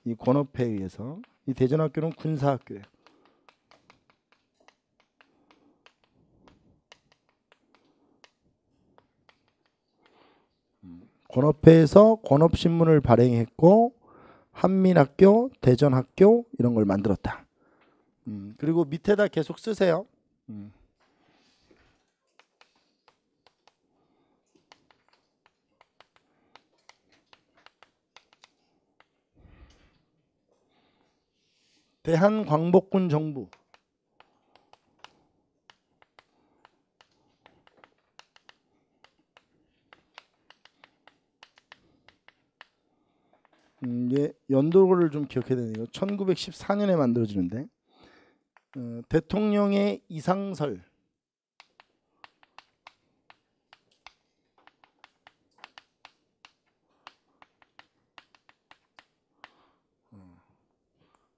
이 권업회에 의해서. 이 대전학교는 군사학교예요. 권업회에서 권업신문을 발행했고, 한민학교, 대전학교 이런 걸 만들었다. 그리고 밑에다 계속 쓰세요. 대한광복군 정부. 이제 연도를 좀 기억해야 되네요. 1914년에 만들어지는데, 대통령의 이상설,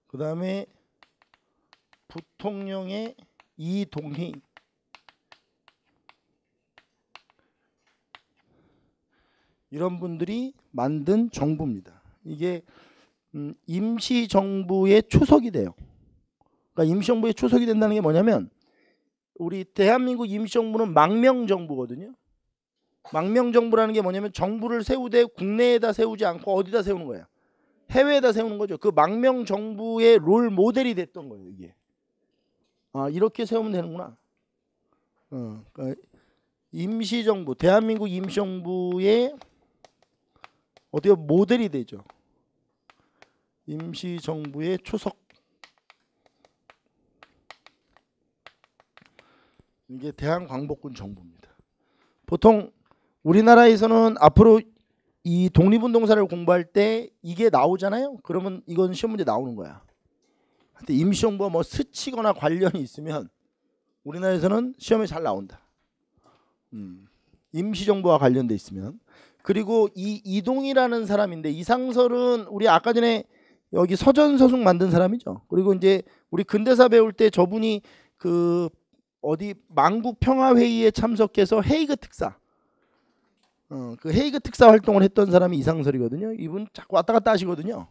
그 다음에 부통령의 이동희, 이런 분들이 만든 정부입니다. 이게 임시정부의 초석이 돼요. 그러니까 임시정부의 초석이 된다는 게 뭐냐면, 우리 대한민국 임시정부는 망명정부거든요. 망명정부라는 게 뭐냐면, 정부를 세우되 국내에다 세우지 않고 어디다 세우는 거예요? 해외에다 세우는 거죠. 그 망명정부의 롤 모델이 됐던 거예요. 이게. 아, 이렇게 세우면 되는구나. 그러니까 임시정부, 대한민국 임시정부의 어떻게 모델이 되죠. 임시정부의 초석. 이게 대한광복군 정부입니다. 보통 우리나라에서는 앞으로 이 독립운동사를 공부할 때 이게 나오잖아요. 그러면 이건 시험 문제 나오는 거야. 근데 임시정부와 뭐 스치거나 관련이 있으면 우리나라에서는 시험에 잘 나온다. 임시정부와 관련돼 있으면. 그리고 이 이동이라는 사람인데 이상설은 우리 아까 전에 여기 서전서숙 만든 사람이죠. 그리고 이제 우리 근대사 배울 때 저분이 그 어디 만국 평화회의에 참석해서 헤이그 특사, 그 헤이그 특사 활동을 했던 사람이 이상설이거든요. 이분 자꾸 왔다 갔다 하시거든요.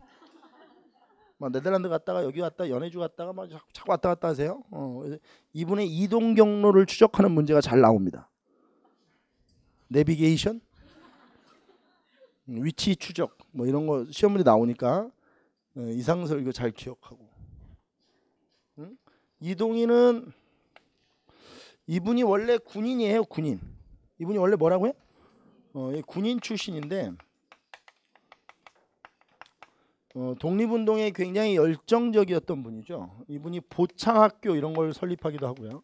막 네덜란드 갔다가 여기 갔다 연해주 갔다가 막 자꾸 왔다 갔다 하세요. 그래서 이분의 이동 경로를 추적하는 문제가 잘 나옵니다. 내비게이션, 위치 추적 뭐 이런 거 시험 문제 나오니까 이상설 이거 잘 기억하고. 이동희는 이분이 원래 군인이에요. 군인. 이분이 원래 뭐라고요? 군인 출신인데 독립운동에 굉장히 열정적이었던 분이죠. 이분이 보창학교 이런 걸 설립하기도 하고요.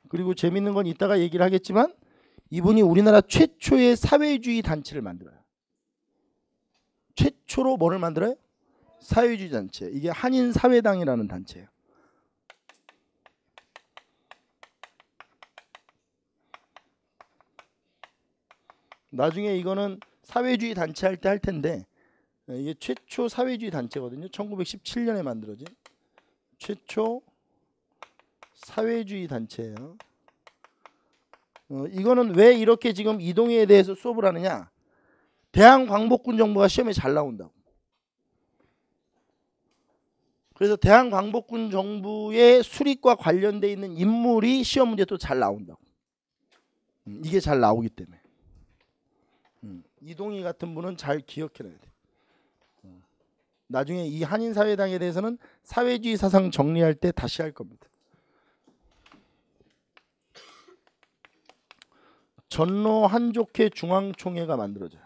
그리고 재밌는 건 이따가 얘기를 하겠지만 이분이 우리나라 최초의 사회주의 단체를 만들어요. 최초로 뭐를 만들어요? 사회주의 단체. 이게 한인사회당이라는 단체예요. 나중에 이거는 사회주의 단체 할 때 할 텐데 이게 최초 사회주의 단체거든요. 1917년에 만들어진 최초 사회주의 단체예요. 이거는 왜 이렇게 지금 이동희에 대해서 수업을 하느냐? 대한광복군 정부가 시험에 잘 나온다고. 그래서 대한광복군 정부의 수립과 관련돼 있는 인물이 시험 문제 또 잘 나온다고. 이게 잘 나오기 때문에. 이동희 같은 분은 잘 기억해놔야 돼. 나중에 이 한인사회당에 대해서는 사회주의 사상 정리할 때 다시 할 겁니다. 전로 한족회 중앙총회가 만들어져요.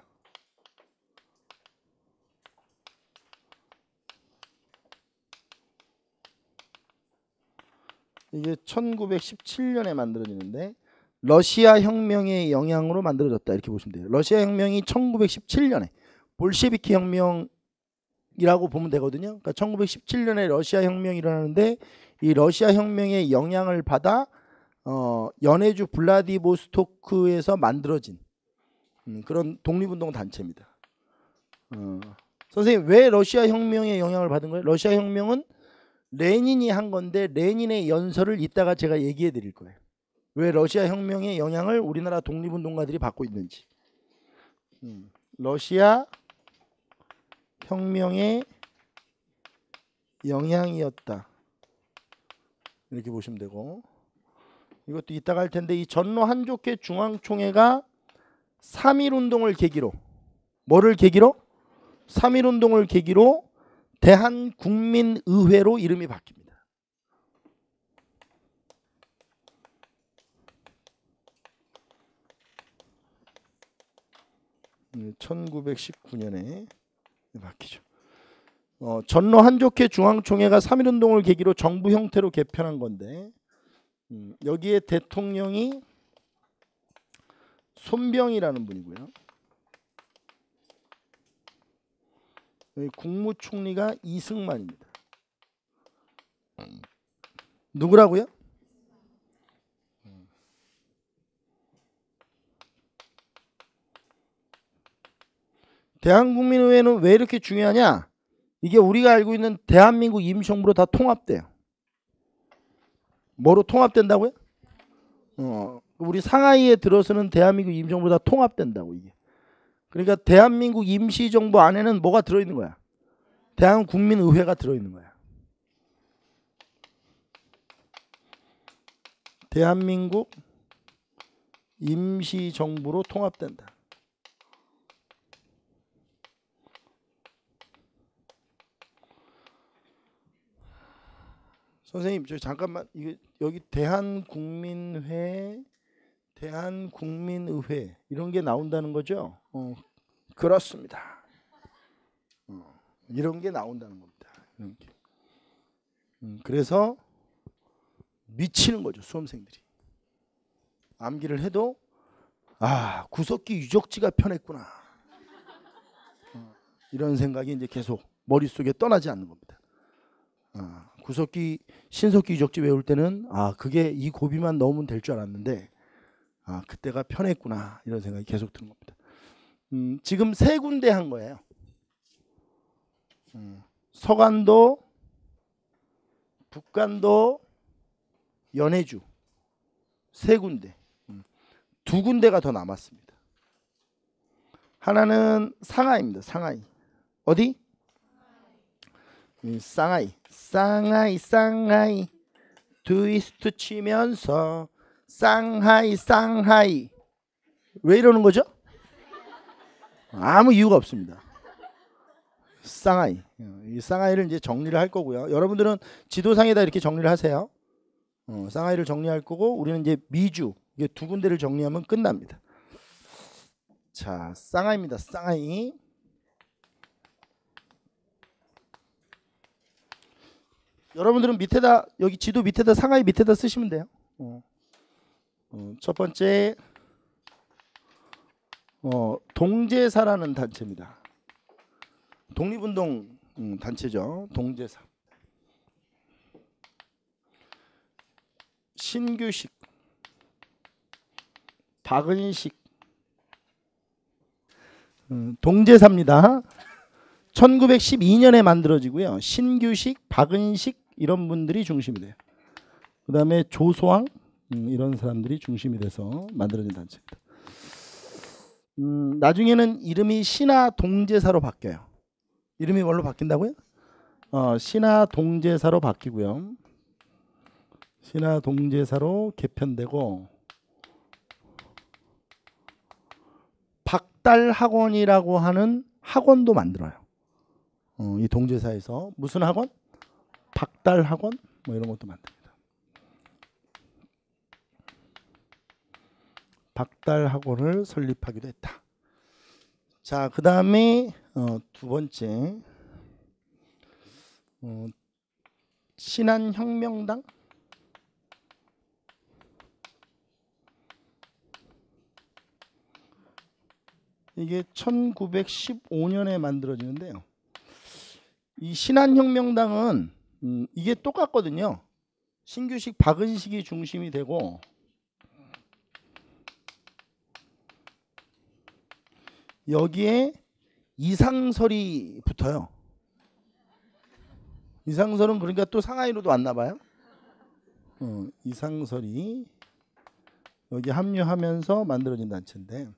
이게 1917년에 만들어지는데 러시아 혁명의 영향으로 만들어졌다 이렇게 보시면 돼요. 러시아 혁명이 1917년에 볼셰비키 혁명이라고 보면 되거든요. 그러니까 1917년에 러시아 혁명이 일어나는데 이 러시아 혁명의 영향을 받아 연해주 블라디보스토크에서 만들어진 그런 독립운동 단체입니다. 선생님 왜 러시아 혁명의 영향을 받은 거예요? 러시아 혁명은 레닌이 한 건데 레닌의 연설을 이따가 제가 얘기해 드릴 거예요. 왜 러시아 혁명의 영향을 우리나라 독립운동가들이 받고 있는지. 러시아 혁명의 영향이었다 이렇게 보시면 되고, 이것도 이따가 할 텐데 이 전로 한족회 중앙총회가 3.1운동을 계기로, 뭐를 계기로? 3.1운동을 계기로 대한국민의회로 이름이 바뀝니다. 1919년에 바뀌죠. 전로 한족회 중앙총회가 3.1운동을 계기로 정부 형태로 개편한 건데 여기에 대통령이 손병이라는 분이고요. 여기 국무총리가 이승만입니다. 누구라고요? 대한국민의회는 왜 이렇게 중요하냐? 이게 우리가 알고 있는 대한민국 임시정부로 다 통합돼요. 뭐로 통합된다고요? 우리 상하이에 들어서는 대한민국 임시정부로 다 통합된다고 이게. 그러니까 대한민국 임시정부 안에는 뭐가 들어있는 거야? 대한국민의회가 들어있는 거야. 대한민국 임시정부로 통합된다. 선생님 저 잠깐만 이게 여기 대한국민회, 대한국민의회 이런 게 나온다는 거죠? 그렇습니다. 이런 게 나온다는 겁니다. 이런 게. 그래서 미치는 거죠 수험생들이. 암기를 해도 아 구석기 유적지가 편했구나. 이런 생각이 이제 계속 머릿속에 떠나지 않는 겁니다. 구석기 신석기 유적지 외울 때는 아 그게 이 고비만 넣으면 될 줄 알았는데 아 그때가 편했구나 이런 생각이 계속 드는 겁니다. 지금 세 군데 한 거예요. 서간도, 북간도, 연해주 세 군데. 두 군데가 더 남았습니다. 하나는 상하이입니다. 상하이. 어디? 상하이. 상하이 상하이 트위스트 치면서 상하이 상하이. 왜 이러는 거죠? 아무 이유가 없습니다. 상하이. 이 상하이를 이제 정리를 할 거고요. 여러분들은 지도상에다 이렇게 정리를 하세요. 상하이를 정리할 거고 우리는 이제 미주 이게 두 군데를 정리하면 끝납니다. 자, 상하이입니다. 상하이. 여러분들은 밑에다 여기 지도 밑에다 상하이 밑에다 쓰시면 돼요. 첫 번째 동제사라는 단체입니다. 독립운동 단체죠. 동제사. 신규식, 박은식, 동제사입니다. 1912년에 만들어지고요. 신규식, 박은식 이런 분들이 중심이 돼요. 그 다음에 조소왕 이런 사람들이 중심이 돼서 만들어진 단체입니다. 나중에는 이름이 신화동제사로 바뀌어요. 이름이 뭘로 바뀐다고요? 신화동제사로 바뀌고요. 신화동제사로 개편되고 박달학원이라고 하는 학원도 만들어요. 이 동제사에서 무슨 학원? 박달학원 뭐 이런 것도 만듭니다. 박달학원을 설립하기도 했다. 자, 그 다음에 두 번째 신한혁명당. 이게 1915년에 만들어지는데요. 이 신한혁명당은 이게 똑같거든요. 신규식, 박은식이 중심이 되고 여기에 이상설이 붙어요. 이상설은 그러니까 또 상하이로도 왔나 봐요. 이상설이 여기 합류하면서 만들어진 단체인데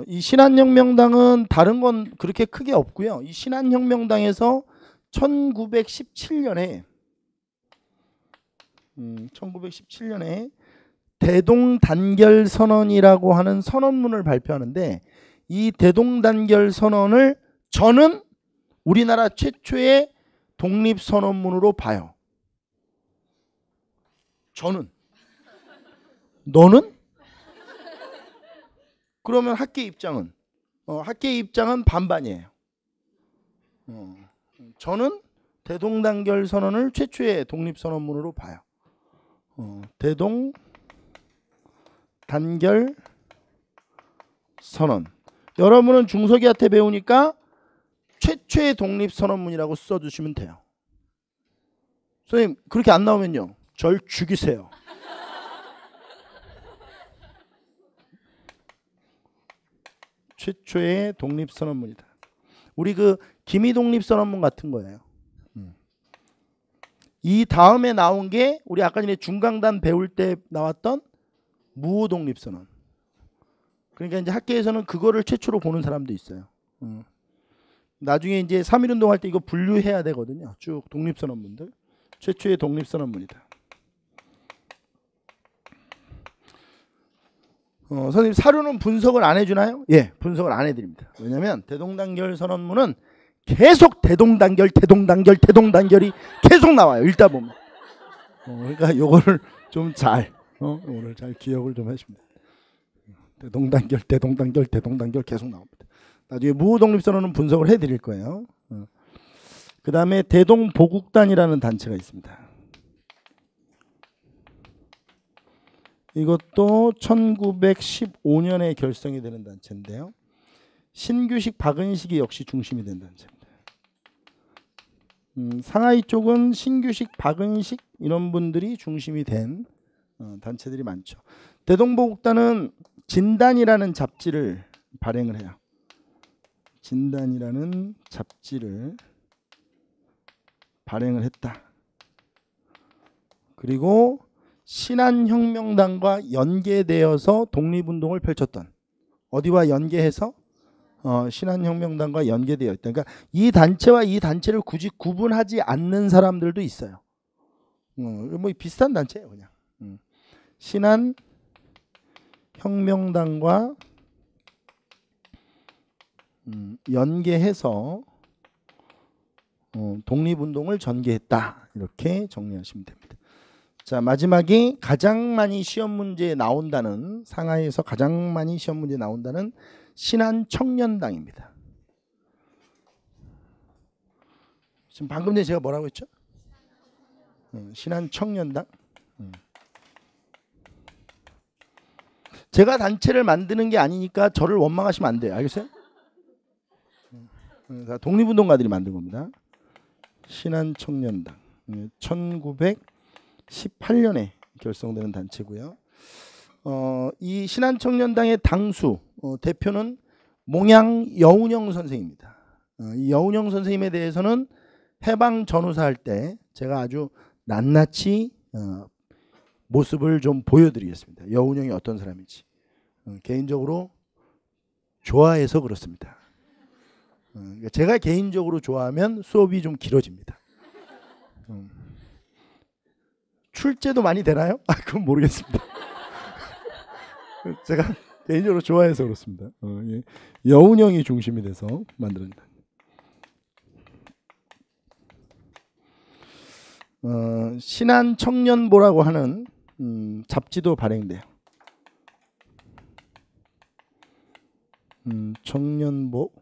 이 신한혁명당은 다른 건 그렇게 크게 없고요. 이 신한혁명당에서 1917년에 대동단결선언이라고 하는 선언문을 발표하는데 이 대동단결선언을 저는 우리나라 최초의 독립선언문으로 봐요. 저는. 너는? 그러면 학계의 입장은? 학계의 입장은 반반이에요. 저는 대동단결선언을 최초의 독립선언문으로 봐요. 대동단결선언. 여러분은 중석이한테 배우니까 최초의 독립선언문이라고 써주시면 돼요. 선생님 그렇게 안 나오면요 절 죽이세요. 최초의 독립선언문이다. 우리 그 기미독립선언문 같은 거예요. 이 다음에 나온 게 우리 아까 전에 중강단 배울 때 나왔던 무호독립선언. 그러니까 이제 학계에서는 그거를 최초로 보는 사람도 있어요. 나중에 이제 3.1운동 할 때 이거 분류해야 되거든요. 쭉 독립선언문들. 최초의 독립선언문이다. 선생님 사료는 분석을 안 해주나요? 예, 분석을 안 해드립니다. 왜냐하면 대동단결선언문은 계속 대동단결이 계속 나와요. 읽다 보면 그러니까 요거를 좀 잘 오늘 잘 기억을 좀 하십니다. 대동단결, 대동단결, 대동단결 계속 나옵니다. 나중에 무호독립선언은 분석을 해드릴 거예요. 그 다음에 대동보국단이라는 단체가 있습니다. 이것도 1915년에 결성이 되는 단체인데요. 신규식, 박은식이 역시 중심이 된 단체입니다. 상하이 쪽은 신규식, 박은식 이런 분들이 중심이 된 단체들이 많죠. 대동보국단은 진단이라는 잡지를 발행을 해요. 진단이라는 잡지를 발행을 했다. 그리고 신한혁명당과 연계되어서 독립운동을 펼쳤던, 어디와 연계해서 신한혁명당과 연계되어 있다. 그러니까 이 단체와 이 단체를 굳이 구분하지 않는 사람들도 있어요. 뭐 비슷한 단체예요, 그냥. 신한혁명당과 연계해서 독립운동을 전개했다. 이렇게 정리하시면 됩니다. 자, 마지막에 가장 많이 시험 문제에 나온다는, 상하이에서 가장 많이 시험 문제에 나온다는 신한청년당입니다. 지금 방금 전에 제가 뭐라고 했죠? 신한청년당. 제가 단체를 만드는 게 아니니까 저를 원망하시면 안 돼요. 알겠어요? 다 독립운동가들이 만든 겁니다. 신한청년당. 1918년에 결성되는 단체고요. 이 신한청년당의 당수 대표는 몽양 여운형 선생입니다. 이 여운형 선생님에 대해서는 해방 전후사 할 때 제가 아주 낱낱이 모습을 좀 보여드리겠습니다. 여운형이 어떤 사람인지. 개인적으로 좋아해서 그렇습니다. 제가 개인적으로 좋아하면 수업이 좀 길어집니다. 출제도 많이 되나요? 그건 모르겠습니다. 제가 개인적으로 좋아해서 그렇습니다. 예. 여운형이 중심이 돼서 만들어진다. 신한청년보라고 하는 잡지도 발행돼요. 청년보라고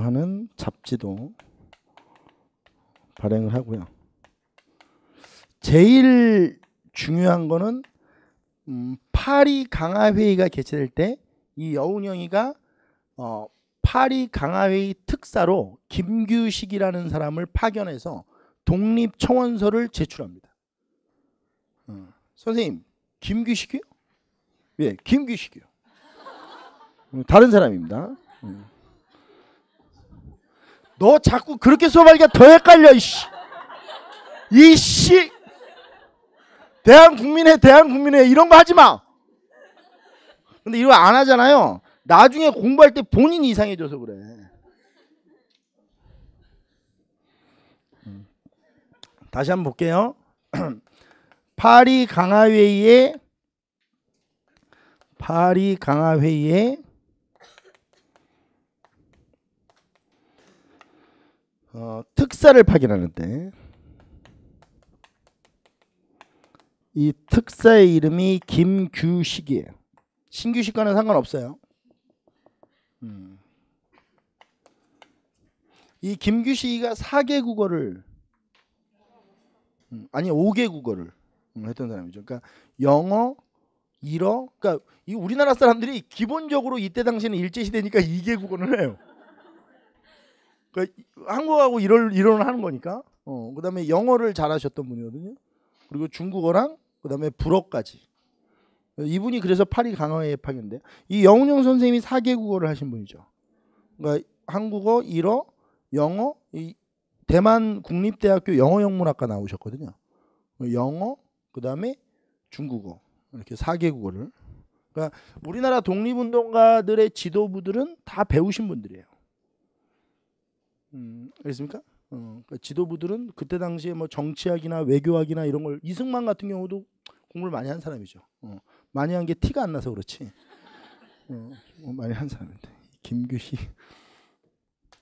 하는 잡지도 발행을 하고요. 제일 중요한 거는 파리 강화회의가 개최될 때 이 여운형이가 파리 강화회의 특사로 김규식이라는 사람을 파견해서 독립청원서를 제출합니다. 선생님, 김규식이요? 예, 김규식이요. 다른 사람입니다. 너 자꾸 그렇게 수업하니까 더 헷갈려. 이씨, 대한국민회 이런 거 하지 마. 근데 이거 안 하잖아요. 나중에 공부할 때 본인이 이상해져서 그래. 다시 한번 볼게요. 파리 강화회의에 특사를 파견하는데 이 특사의 이름이 김규식이에요. 신규식과는 상관없어요. 이 김규식이가 4개 국어를 아니 5개 국어를 했던 사람이죠. 그러니까 영어, 일어, 그러니까 이 우리나라 사람들이 기본적으로 이때 당시에는 일제시대니까 2개 국어를 해요. 그러니까 한국하고 일어를 하는 거니까. 그다음에 영어를 잘하셨던 분이거든요. 그리고 중국어랑 그다음에 불어까지. 이분이 그래서 파리 강화회에 파견돼. 이 여운형 선생님이 4개 국어를 하신 분이죠. 그러니까 한국어, 일어, 영어, 이 대만 국립대학교 영어영문학과 나오셨거든요. 영어, 그다음에 중국어 이렇게 4개 국어를. 그러니까 우리나라 독립운동가들의 지도부들은 다 배우신 분들이에요. 알겠습니까? 그러니까 지도부들은 그때 당시에 뭐 정치학이나 외교학이나 이런 걸 이승만 같은 경우도 공부를 많이 한 사람이죠. 많이 한 게 티가 안 나서 그렇지. 많이 한 사람인데 김규식.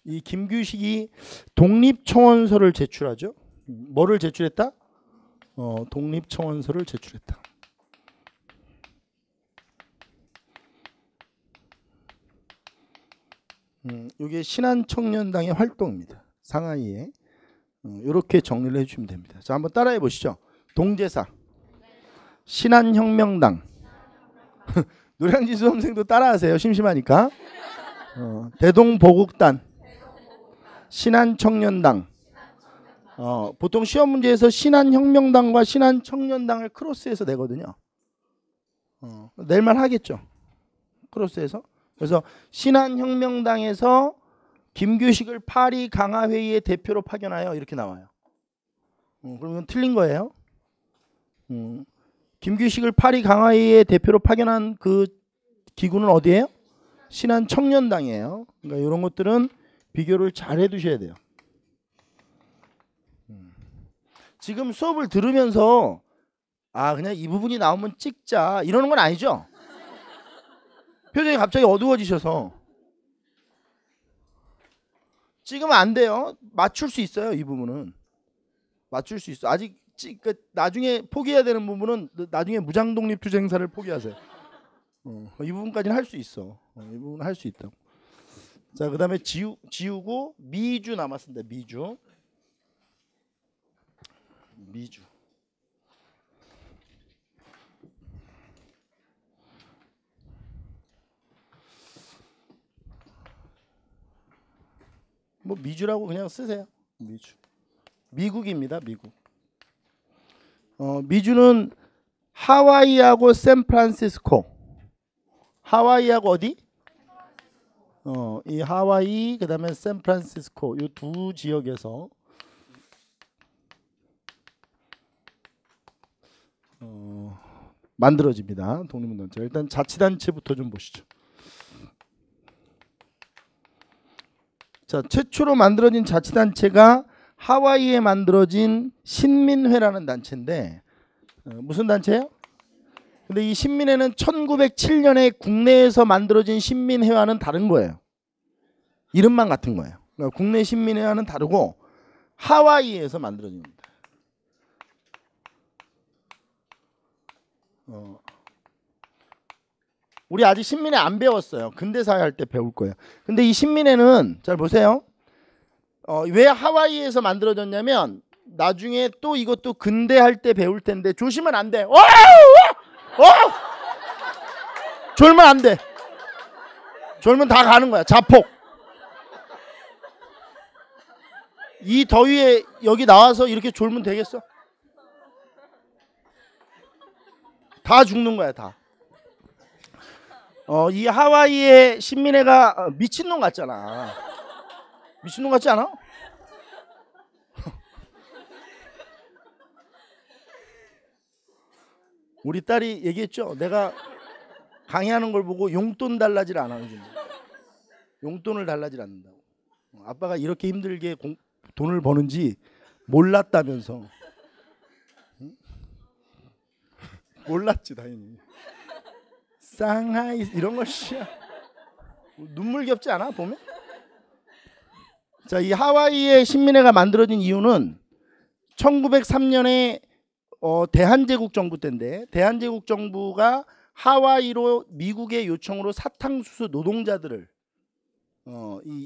이 김규식이 독립청원서를 제출하죠. 뭐를 제출했다? 독립청원서를 제출했다. 이게 신한청년당의 활동입니다. 상하이에 이렇게 정리를 해주시면 됩니다. 자, 한번 따라해 보시죠. 동제사, 신한혁명당. 노량진수 선생도 따라하세요. 심심하니까. 대동보국단, 신한청년당. 보통 시험 문제에서 신한혁명당과 신한청년당을 크로스해서 내거든요. 낼만 하겠죠. 크로스해서. 그래서 신한혁명당에서 김규식을 파리 강화회의의 대표로 파견하여 이렇게 나와요. 그럼 이건 틀린 거예요. 김규식을 파리 강화회의의 대표로 파견한 그 기구는 어디예요? 신한청년당이에요. 그러니까 이런 것들은 비교를 잘 해두셔야 돼요. 지금 수업을 들으면서 그냥 이 부분이 나오면 찍자 이러는 건 아니죠? 표정이 갑자기 어두워지셔서 찍으면 안 돼요. 맞출 수 있어요. 이 부분은 맞출 수 있어. 아직 나중에 포기해야 되는 부분은 나중에 무장독립투쟁사를 포기하세요. 이 부분까지는 할 수 있어. 이 부분은 할 수 있다고. 자, 그 다음에 지우고 미주 남았습니다. 미주. 뭐 미주라고 그냥 쓰세요. 미주. 미국입니다. 미국. 미주는 하와이하고 샌프란시스코. 하와이하고 어디? 이 하와이 그다음에 샌프란시스코 이 두 지역에서 만들어집니다. 독립운동단체. 일단 자치단체부터 좀 보시죠. 자, 최초로 만들어진 자치단체가 하와이에 만들어진 신민회라는 단체인데 무슨 단체예요? 근데 이 신민회는 1907년에 국내에서 만들어진 신민회와는 다른 거예요. 이름만 같은 거예요. 그러니까 국내 신민회와는 다르고 하와이에서 만들어진 겁니다. 우리 아직 신민회 안 배웠어요. 근대사회 할 때 배울 거예요. 근데 이 신민회는 잘 보세요. 왜 하와이에서 만들어졌냐면 나중에 또 이것도 근대할 때 배울 텐데 조심은 안 돼. 졸면 안 돼. 졸면 다 가는 거야. 자폭. 이 더위에 여기 나와서 이렇게 졸면 되겠어? 다 죽는 거야, 다. 이 하와이의 신민회가 미친놈 같잖아. 미친놈 같지 않아? 우리 딸이 얘기했죠. 내가 강의하는 걸 보고 용돈 달라질 안 하는 줄. 용돈을 달라질 않는다고. 아빠가 이렇게 힘들게 돈을 버는지 몰랐다면서. 응? 몰랐지 당연히. 상하이 이런 거 씨야. 눈물겹지 않아 보면? 자, 이 하와이의 신민회가 만들어진 이유는 1903년에 대한제국 정부 때인데 대한제국 정부가 하와이로 미국의 요청으로 사탕수수 노동자들을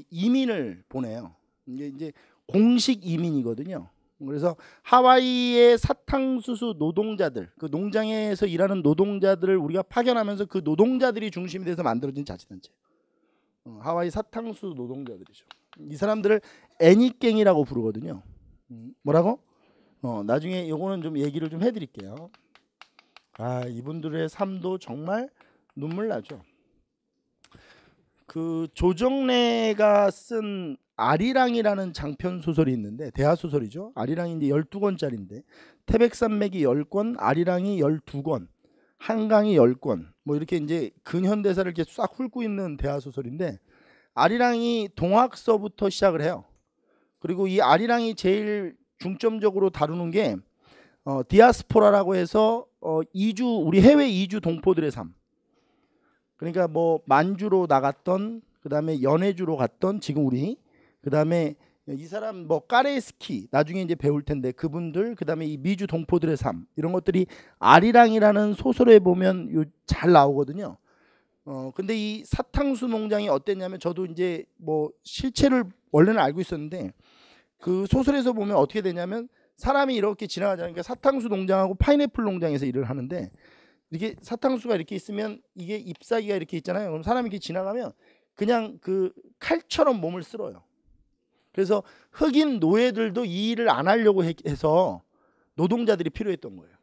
이민을 보내요. 이게 이제 공식 이민이거든요. 그래서 하와이의 사탕수수 노동자들, 그 농장에서 일하는 노동자들을 우리가 파견하면서 그 노동자들이 중심이 돼서 만들어진 자치단체. 하와이 사탕수수 노동자들이죠. 이 사람들을 애니깽이라고 부르거든요. 뭐라고? 나중에 요거는 좀 얘기를 좀 해드릴게요. 이분들의 삶도 정말 눈물 나죠. 그 조정래가 쓴 아리랑이라는 장편 소설이 있는데 대하 소설이죠. 아리랑이 이제 12권짜리인데 태백산맥이 10권, 아리랑이 12권, 한강이 10권. 뭐 이렇게 이제 근현대사를 이렇게 싹 훑고 있는 대하 소설인데 아리랑이 동학서부터 시작을 해요. 그리고 이 아리랑이 제일 중점적으로 다루는 게 디아스포라라고 해서 이주 우리 해외 이주 동포들의 삶. 그러니까 뭐 만주로 나갔던 그다음에 연해주로 갔던 지금 우리 그다음에 이 사람 뭐 까레스키 나중에 이제 배울 텐데 그분들, 그다음에 이 미주 동포들의 삶, 이런 것들이 아리랑이라는 소설에 보면 잘 나오거든요. 근데 이 사탕수 농장이 어땠냐면, 저도 이제 뭐 실체를 원래는 알고 있었는데 그 소설에서 보면 어떻게 되냐면, 사람이 이렇게 지나가자니까, 그러니까 사탕수 농장하고 파인애플 농장에서 일을 하는데, 이게 사탕수가 이렇게 있으면 이게 잎사귀가 이렇게 있잖아요. 그럼 사람이 이렇게 지나가면 그냥 그 칼처럼 몸을 쓸어요. 그래서 흑인 노예들도 이 일을 안 하려고 해서 노동자들이 필요했던 거예요.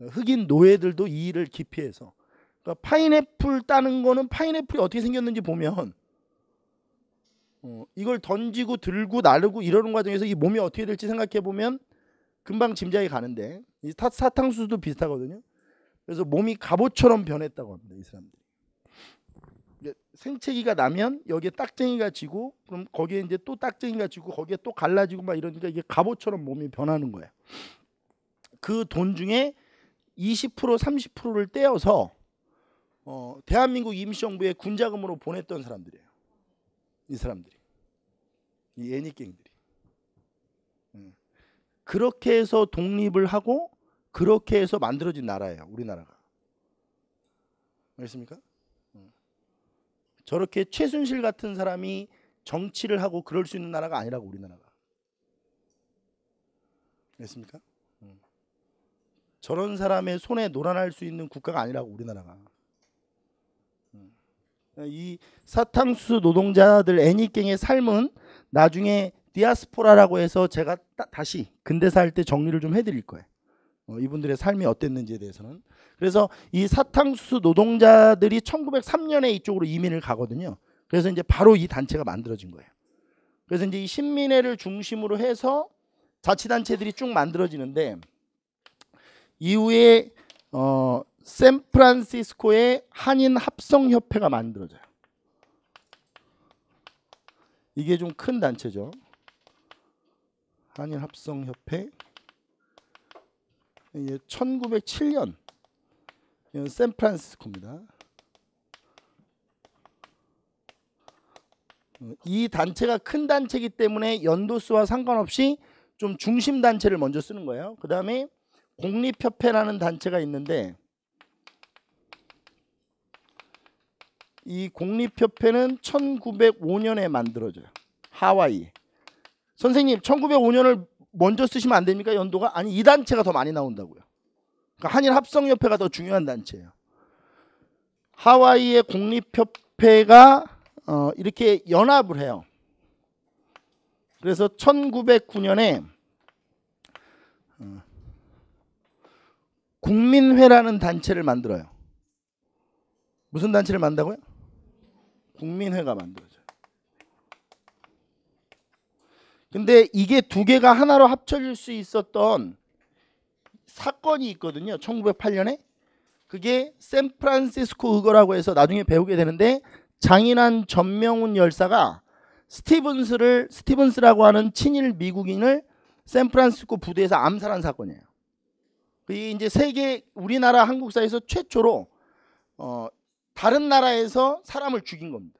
흑인 노예들도 이 일을 기피해서. 그러니까 파인애플 따는 거는, 파인애플이 어떻게 생겼는지 보면 이걸 던지고 들고 나르고 이러는 과정에서 이 몸이 어떻게 될지 생각해 보면 금방 짐작이 가는데, 이 사탕수수도 비슷하거든요. 그래서 몸이 갑옷처럼 변했다고 합니다, 이 사람들이. 생채기가 나면 여기에 딱쟁이가 지고, 그럼 거기에 이제 또 딱쟁이가 지고, 거기에 또 갈라지고 막 이러니까 이게 갑옷처럼 몸이 변하는 거예요. 그 돈 중에 20% 30%를 떼어서 대한민국 임시정부에 군자금으로 보냈던 사람들이에요. 이 사람들이, 이 애니깽들이. 그렇게 해서 독립을 하고 그렇게 해서 만들어진 나라예요, 우리나라가. 알겠습니까? 저렇게 최순실 같은 사람이 정치를 하고 그럴 수 있는 나라가 아니라고, 우리나라가. 알겠습니까? 저런 사람의 손에 놀아날 수 있는 국가가 아니라고, 우리나라가. 이 사탕수수 노동자들 애니깽의 삶은 나중에 디아스포라라고 해서 제가 다시 근대사 할 때 정리를 좀 해드릴 거예요. 이분들의 삶이 어땠는지에 대해서는. 그래서 이 사탕수수 노동자들이 1903년에 이쪽으로 이민을 가거든요. 그래서 이제 바로 이 단체가 만들어진 거예요. 그래서 이제 이 신민회를 중심으로 해서 자치단체들이 쭉 만들어지는데, 이후에 샌프란시스코에 한인 합성협회가 만들어져요. 이게 좀 큰 단체죠. 한인 합성협회. 1907년 샌프란시스코입니다. 이 단체가 큰 단체이기 때문에 연도수와 상관없이 좀 중심 단체를 먼저 쓰는 거예요. 그 다음에 공립협회라는 단체가 있는데, 이 공립협회는 1905년에 만들어져요. 하와이. 선생님 1905년을 먼저 쓰시면 안 됩니까? 연도가? 아니, 이 단체가 더 많이 나온다고요. 그러니까 한일 합성협회가 더 중요한 단체예요. 하와이의 공립협회가 이렇게 연합을 해요. 그래서 1909년에 국민회라는 단체를 만들어요. 무슨 단체를 만든다고요? 국민회가 만들어져요. 근데 이게 두 개가 하나로 합쳐질 수 있었던 사건이 있거든요. 1908년에. 그게 샌프란시스코 의거라고 해서 나중에 배우게 되는데, 장인한 전명훈 열사가 스티븐스라고 하는 친일 미국인을 샌프란시스코 부두에서 암살한 사건이에요. 이게 이제 세계, 우리나라 한국사에서 최초로 다른 나라에서 사람을 죽인 겁니다.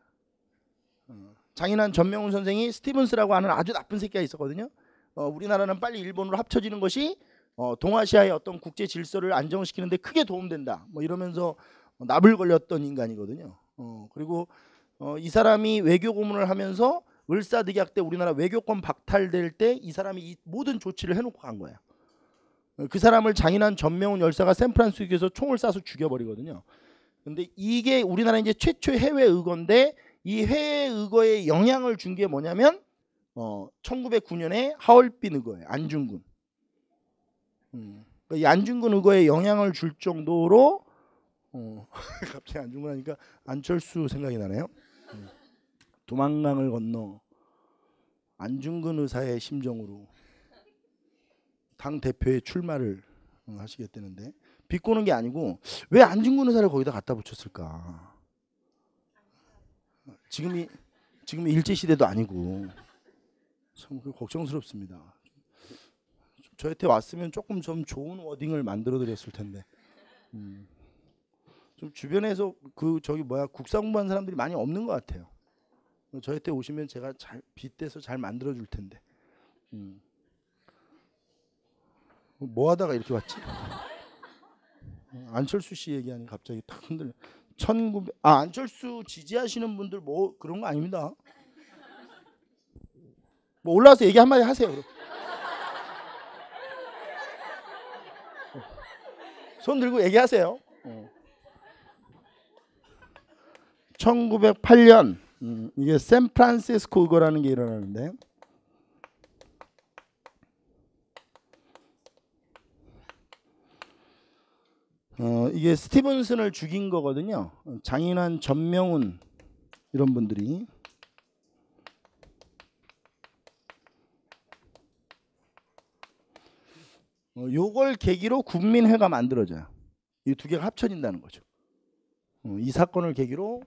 장인한 전명훈 선생이, 스티븐스라고 하는 아주 나쁜 새끼가 있었거든요. 우리나라는 빨리 일본으로 합쳐지는 것이 동아시아의 어떤 국제 질서를 안정시키는데 크게 도움된다, 뭐 이러면서 납을 걸렸던 인간이거든요. 그리고 이 사람이 외교 고문을 하면서 을사득약 때 우리나라 외교권 박탈될 때 이 사람이 이 모든 조치를 해놓고 간 거예요. 그 사람을 장인한 전명훈 열사가 샌프란시스코에서 총을 쏴서 죽여버리거든요. 근데 이게 우리나라 이제 최초의 해외 의거인데, 이 해외 의거에 영향을 준 게 뭐냐면 1909년에 하얼빈 의거예요. 안중근. 이 안중근 의거에 영향을 줄 정도로 갑자기 안중근 하니까 안철수 생각이 나네요. 도망강을 건너 안중근 의사의 심정으로 당 대표의 출마를 하시겠다는데, 비꼬는 게 아니고 왜 안중근 의사를 거기다 갖다 붙였을까? 지금이 일제시대도 아니고 참 걱정스럽습니다. 저한테 왔으면 조금 좀 좋은 워딩을 만들어 드렸을 텐데. 좀 주변에서 국사 공부하는 사람들이 많이 없는 것 같아요. 저희 때 오시면 제가 잘 빗대서 잘 만들어 줄 텐데. 뭐 하다가 이렇게 왔지? 안철수 씨 얘기하니 갑자기 탁 흔들려. 1900 안철수 지지하시는 분들 뭐 그런 거 아닙니다. 뭐 올라와서 얘기 한마디 하세요. 그럼. 손 들고 얘기하세요. 1908년 이게 샌프란시스코 의거라는 게 일어나는데 이게 스티븐슨을 죽인 거거든요. 장인환, 전명훈 이런 분들이 요걸 계기로 국민회가 만들어져요. 이 두 개가 합쳐진다는 거죠. 이 사건을 계기로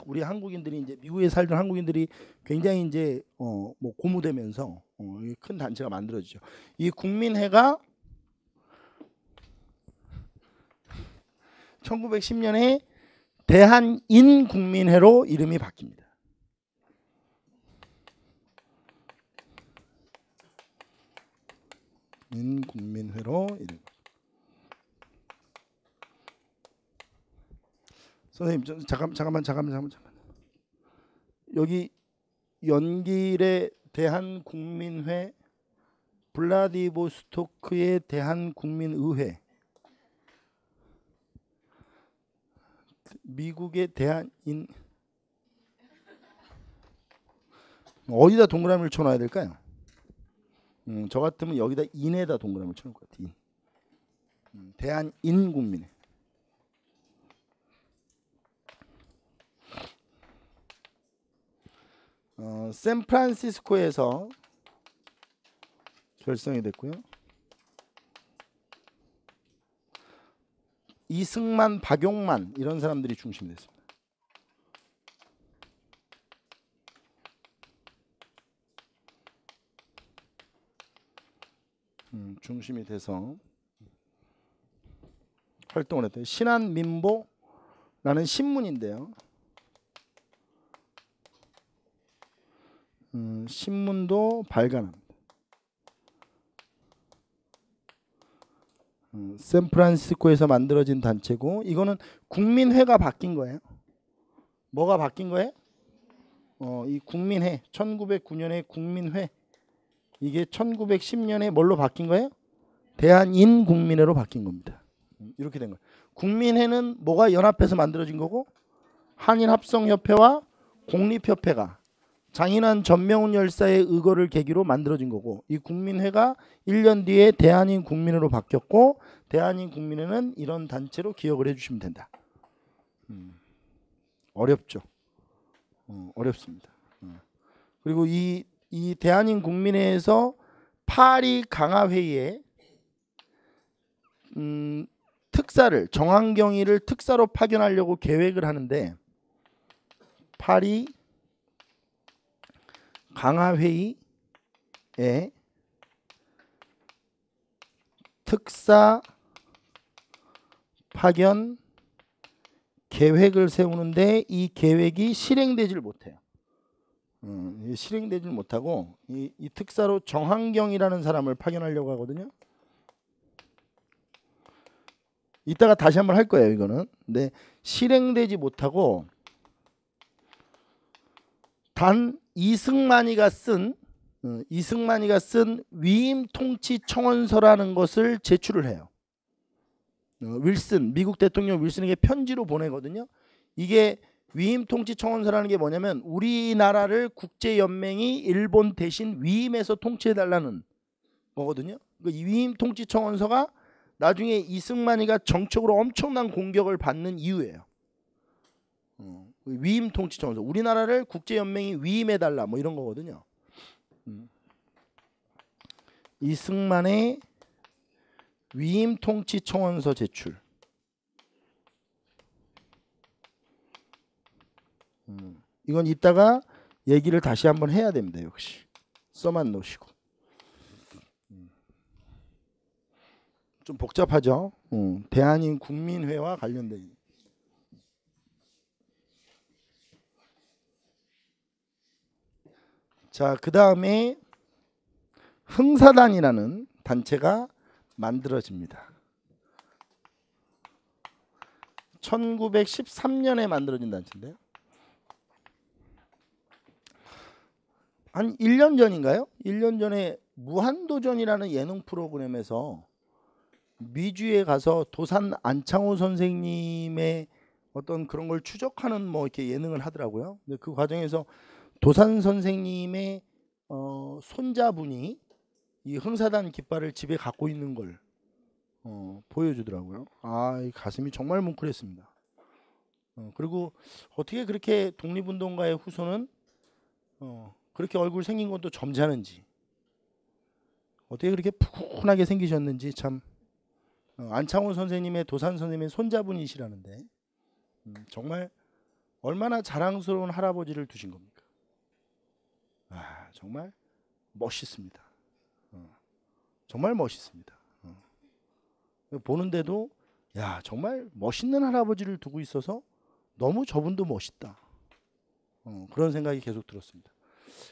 우리 한국인들이 이제 미국에 살던 한국인들이 굉장히 이제 뭐 고무되면서 큰 단체가 만들어지죠. 이 국민회가 1910년에 대한인국민회로 이름이 바뀝니다. 인국민회로 이름. 선생님 잠깐만. 여기 연길의 대한국민회, 블라디보스토크의 대한국민의회, 미국의 대한인 어디다 동그라미를 쳐놔야 될까요? 저 같으면 여기다 인에다 동그라미를 쳐놓을 것 같아요. 대한인국민회. 샌프란시스코에서 결성이 됐고요. 이승만, 박용만 이런 사람들이 중심이 됐습니다. 중심이 돼서 활동을 했대요. 신한민보라는 신문인데요. 신문도 발간합니다. 샌프란시스코에서 만들어진 단체고 이거는 국민회가 바뀐 거예요. 뭐가 바뀐 거예요? 이 국민회 1909년에 국민회 이게 1910년에 뭘로 바뀐 거예요? 대한인국민회로 바뀐 겁니다. 이렇게 된 거예요. 국민회는 뭐가 연합해서 만들어진 거고 한인합성협회와 공립협회가 장인환 전명훈 열사의 의거를 계기로 만들어진 거고 이 국민회가 1년 뒤에 대한인국민회로 바뀌었고 대한인국민회는 이런 단체로 기억을 해주시면 된다. 어렵죠. 어렵습니다. 그리고 이 대한인국민회에서 파리 강화회의에 특사를 정한경위를 특사로 파견하려고 계획을 하는데 파리 강화회의에 특사 파견 계획을 세우는데 이 계획이 실행되질 못해요. 실행되질 못하고 이 특사로 정한경이라는 사람을 파견하려고 하거든요. 이따가 다시 한번 할 거예요. 이거는. 근데 실행되지 못하고 단 이승만이가 쓴 위임 통치 청원서라는 것을 제출을 해요. 윌슨 미국 대통령 윌슨에게 편지로 보내거든요. 이게 위임 통치 청원서라는 게 뭐냐면 우리나라를 국제 연맹이 일본 대신 위임해서 통치해 달라는 거거든요. 이 위임 통치 청원서가 나중에 이승만이가 정책으로 엄청난 공격을 받는 이유예요. 위임 통치 청원서 우리나라를 국제 연맹이 위임해 달라 뭐 이런 거거든요. 이승만의 위임 통치 청원서 제출. 이건 이따가 얘기를 다시 한번 해야 됩니다. 역시 써만 놓으시고. 좀 복잡하죠. 대한인국민회와 관련된. 자, 그 다음에 흥사단이라는 단체가 만들어집니다. 1913년에 만들어진 단체인데요. 한 1년 전인가요? 1년 전에 무한도전이라는 예능 프로그램에서 미주에 가서 도산 안창호 선생님의 어떤 그런 걸 추적하는 뭐 이렇게 예능을 하더라고요. 근데 그 과정에서 도산 선생님의 손자분이 이 흥사단 깃발을 집에 갖고 있는 걸 보여주더라고요. 아, 이 가슴이 정말 뭉클했습니다. 그리고 어떻게 그렇게 독립운동가의 후손은 그렇게 얼굴 생긴 것도 점잖은지, 어떻게 그렇게 푸근하게 생기셨는지 참. 안창호 선생님의 도산 선생님의 손자분이시라는데 정말 얼마나 자랑스러운 할아버지를 두신 겁니까? 아, 정말 멋있습니다. 정말 멋있습니다. 보는데도 야, 정말 멋있는 할아버지를 두고 있어서 너무 저분도 멋있다. 그런 생각이 계속 들었습니다.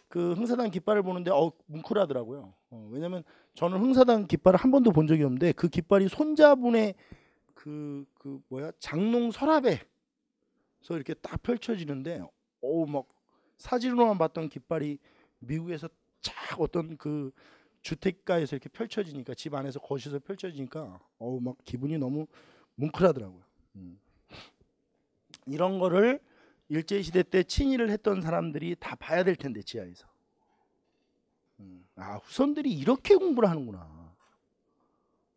그 흥사단 깃발을 보는데 뭉클하더라고요. 왜냐면 저는 흥사단 깃발을 한 번도 본 적이 없는데 그 깃발이 손자분의 그 뭐야 장롱 서랍에서 이렇게 딱 펼쳐지는데 막 사진으로만 봤던 깃발이 미국에서 쫙 어떤 그 주택가에서 이렇게 펼쳐지니까, 집 안에서 거실에서 펼쳐지니까 막 기분이 너무 뭉클하더라고요. 이런 거를 일제시대 때 친일을 했던 사람들이 다 봐야 될 텐데, 지하에서. 아, 후손들이 이렇게 공부를 하는구나.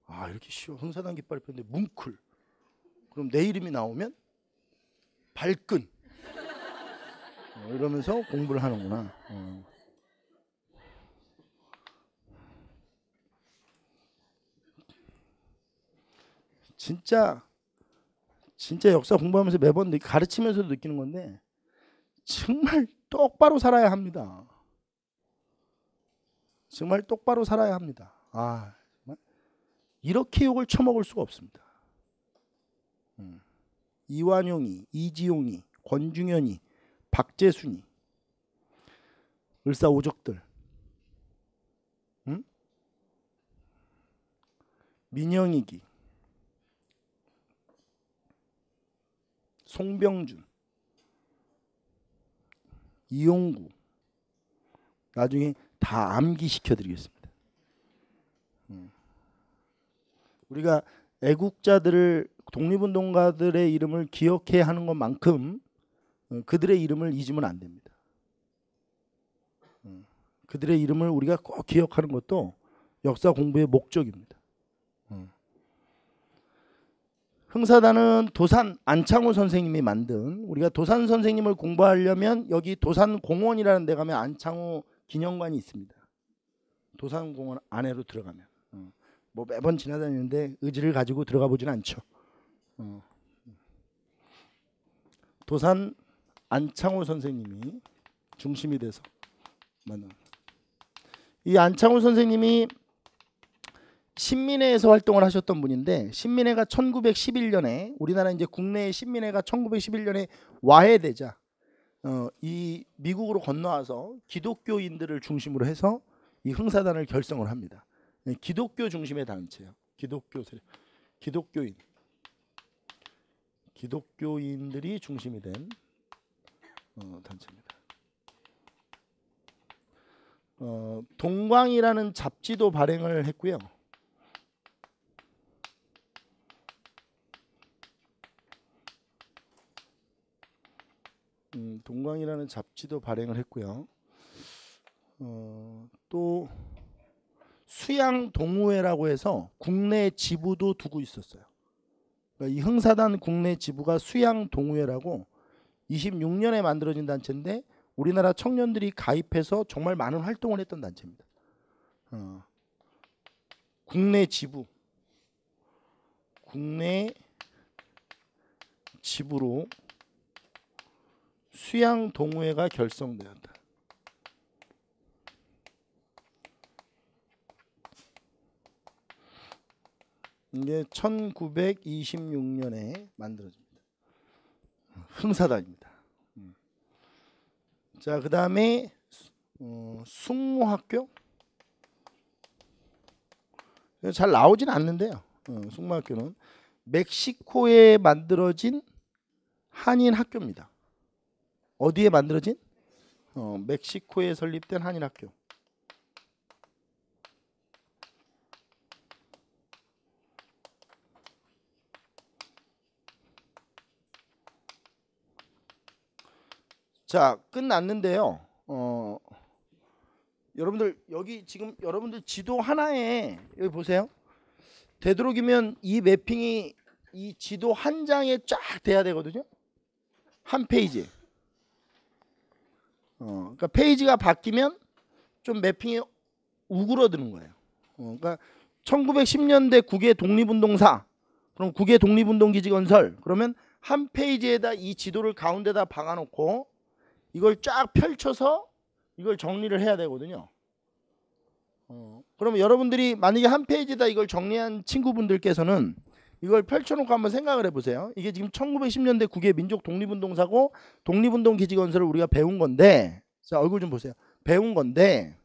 아, 이렇게 쉬워. 흥사단 깃발을 폈는데 뭉클. 그럼 내 이름이 나오면 발끈. 이러면서 공부를 하는구나. 진짜 역사 공부하면서 매번 가르치면서도 느끼는 건데 정말 똑바로 살아야 합니다. 정말 똑바로 살아야 합니다. 아, 정말 이렇게 욕을 처먹을 수가 없습니다. 이완용이, 이지용이, 권중현이, 박재순이, 을사오적들, 민영익이, 송병준, 이용구, 나중에 다 암기시켜드리겠습니다. 우리가 애국자들을, 독립운동가들의 이름을 기억해야 하는 것만큼 그들의 이름을 잊으면 안 됩니다. 그들의 이름을 우리가 꼭 기억하는 것도 역사 공부의 목적입니다. 흥사단은 도산 안창호 선생님이 만든, 우리가 도산 선생님을 공부하려면 여기 도산공원이라는 데 가면 안창호 기념관이 있습니다. 도산공원 안으로 들어가면 뭐 매번 지나다니는데 의지를 가지고 들어가 보진 않죠. 도산 안창호 선생님이 중심이 돼서 만든, 이 안창호 선생님이 신민회에서 활동을 하셨던 분인데, 신민회가 1911년에, 우리나라 이제 국내의 신민회가 1911년에 와해되자 이 미국으로 건너와서 기독교인들을 중심으로 해서 이 흥사단을 결성을 합니다. 기독교 중심의 단체예요. 기독교인들이 중심이 된 단체입니다. 동광이라는 잡지도 발행을 했고요. 동광이라는 잡지도 발행을 했고요. 또 수양 동호회라고 해서 국내 지부도 두고 있었어요. 그러니까 이 흥사단 국내 지부가 수양 동호회라고 26년에 만들어진 단체인데 우리나라 청년들이 가입해서 정말 많은 활동을 했던 단체입니다. 국내 지부로 수양 동호회가 결성되었다. 이게 1926년에 만들어집니다. 흥사단입니다. 자, 그 다음에 숙모학교? 잘 나오진 않는데요. 숙모학교는 멕시코에 만들어진 한인 학교입니다. 어디에 만들어진? 멕시코에 설립된 한인 학교. 자, 끝났는데요. 여러분들 여기 지금 여러분들 지도 하나에 여기 보세요. 되도록이면 이 매핑이 이 지도 한 장에 쫙 돼야 되거든요. 한 페이지. 그러니까 페이지가 바뀌면 좀 매핑이 우그러드는 거예요. 그러니까 1910년대 국외 독립운동사, 그럼 국외 독립운동기지 건설, 그러면 한 페이지에다 이 지도를 가운데다 박아놓고 이걸 쫙 펼쳐서 이걸 정리를 해야 되거든요. 그러면 여러분들이 만약에 한 페이지에다 이걸 정리한 친구분들께서는 이걸 펼쳐놓고 한번 생각을 해보세요. 이게 지금 1910년대 국외 민족 독립운동사고 독립운동 기지 건설을 우리가 배운 건데, 자 얼굴 좀 보세요. 배운 건데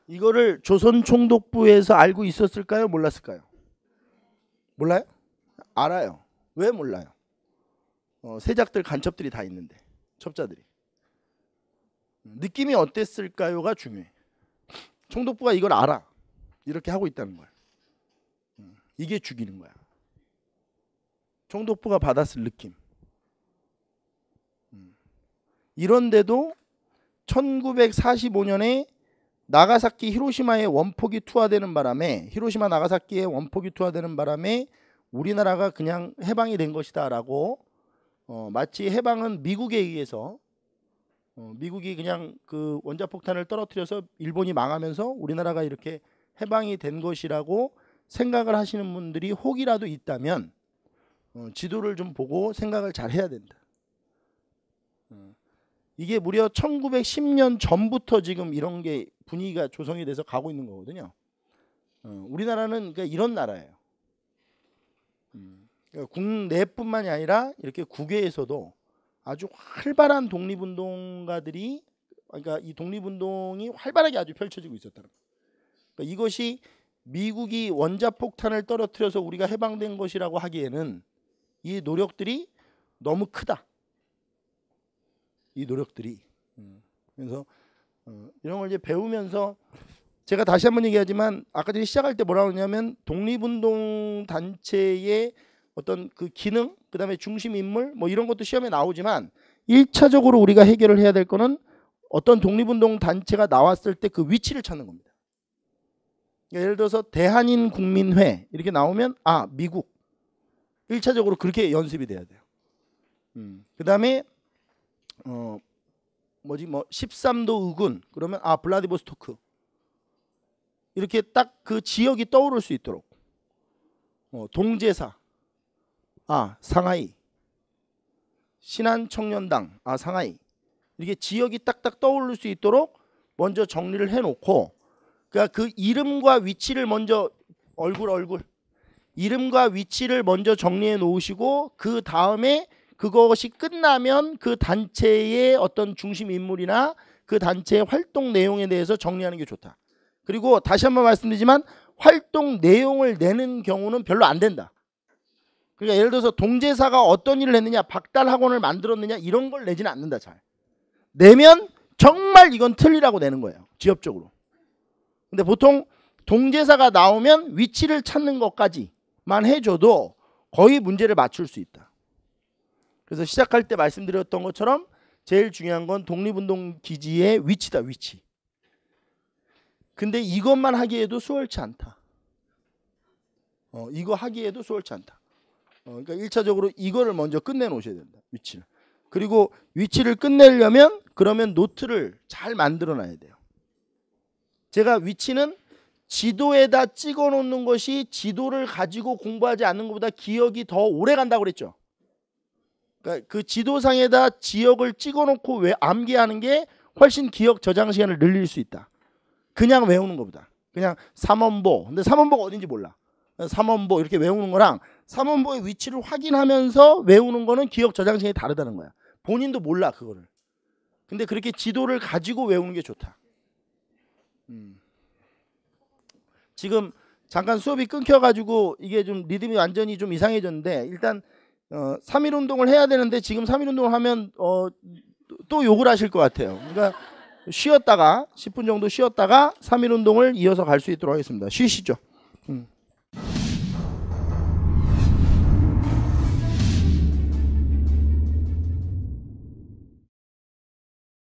이거를 조선총독부에서 알고 있었을까요? 몰랐을까요? 몰라요? 알아요. 왜 몰라요? 세작들 간첩들이 다 있는데, 첩자들이. 느낌이 어땠을까요가 중요해. 총독부가 이걸 알아. 이렇게 하고 있다는 거야. 이게 죽이는 거야. 총독부가 받았을 느낌. 이런데도 1945년에 나가사키 히로시마의 원폭이 투하되는 바람에, 히로시마 나가사키의 원폭이 투하되는 바람에 우리나라가 그냥 해방이 된 것이다 라고 마치 해방은 미국에 의해서 미국이 그냥 그 원자폭탄을 떨어뜨려서 일본이 망하면서 우리나라가 이렇게 해방이 된 것이라고 생각을 하시는 분들이 혹이라도 있다면 지도를 좀 보고 생각을 잘 해야 된다. 이게 무려 1910년 전부터 지금 이런 게 분위기가 조성이 돼서 가고 있는 거거든요. 우리나라는 그러니까 이런 나라예요. 그러니까 국내뿐만이 아니라 이렇게 국외에서도 아주 활발한 독립운동가들이, 그러니까 이 독립운동이 활발하게 아주 펼쳐지고 있었다는 거예요. 그러니까 이것이 미국이 원자폭탄을 떨어뜨려서 우리가 해방된 것이라고 하기에는 이 노력들이 너무 크다. 이 노력들이. 그래서 이런 걸 이제 배우면서 제가 다시 한번 얘기하지만 아까 전에 시작할 때 뭐라고 했냐면 독립운동 단체의 어떤 그 기능, 그 다음에 중심 인물 뭐 이런 것도 시험에 나오지만 1차적으로 우리가 해결을 해야 될 거는 어떤 독립운동 단체가 나왔을 때 그 위치를 찾는 겁니다. 그러니까 예를 들어서 대한인국민회 이렇게 나오면 아 미국 1차적으로 그렇게 연습이 돼야 돼요. 그 다음에 뭐 13도 의군 그러면 아 블라디보스토크 이렇게 딱 그 지역이 떠오를 수 있도록 동제사 아 상하이 신한청년당 아 상하이 이렇게 지역이 딱딱 떠오를 수 있도록 먼저 정리를 해놓고 그러니까 그 이름과 위치를 먼저 얼굴 이름과 위치를 먼저 정리해 놓으시고 그 다음에 그것이 끝나면 그 단체의 어떤 중심 인물이나 그 단체의 활동 내용에 대해서 정리하는 게 좋다. 그리고 다시 한번 말씀드리지만 활동 내용을 내는 경우는 별로 안 된다. 그러니까 예를 들어서 동제사가 어떤 일을 했느냐 박달학원을 만들었느냐 이런 걸 내지는 않는다. 잘 내면 정말 이건 틀리라고 내는 거예요. 지엽적으로. 근데 보통 동제사가 나오면 위치를 찾는 것까지만 해줘도 거의 문제를 맞출 수 있다. 그래서 시작할 때 말씀드렸던 것처럼 제일 중요한 건 독립운동 기지의 위치다. 위치. 근데 이것만 하기에도 수월치 않다. 이거 하기에도 수월치 않다. 그러니까 1차적으로 이거를 먼저 끝내놓으셔야 된다. 위치를. 그리고 위치를 끝내려면 그러면 노트를 잘 만들어놔야 돼요. 제가 위치는 지도에다 찍어놓는 것이 지도를 가지고 공부하지 않는 것보다 기억이 더 오래 간다고 그랬죠. 그러니까 그 지도상에다 지역을 찍어놓고 암기하는 게 훨씬 기억 저장 시간을 늘릴 수 있다. 그냥 외우는 것보다. 그냥 삼원보. 근데 삼원보가 어딘지 몰라. 삼원보 이렇게 외우는 거랑 삼원보의 위치를 확인하면서 외우는 거는 기억 저장 시간이 다르다는 거야. 본인도 몰라 그거를. 근데 그렇게 지도를 가지고 외우는 게 좋다. 지금 잠깐 수업이 끊겨가지고 이게 좀 리듬이 완전히 좀 이상해졌는데 일단 3일 운동을 해야 되는데 지금 3일 운동을 하면 또 욕을 하실 것 같아요. 그러니까 쉬었다가 10분 정도 쉬었다가 3일 운동을 이어서 갈 수 있도록 하겠습니다. 쉬시죠.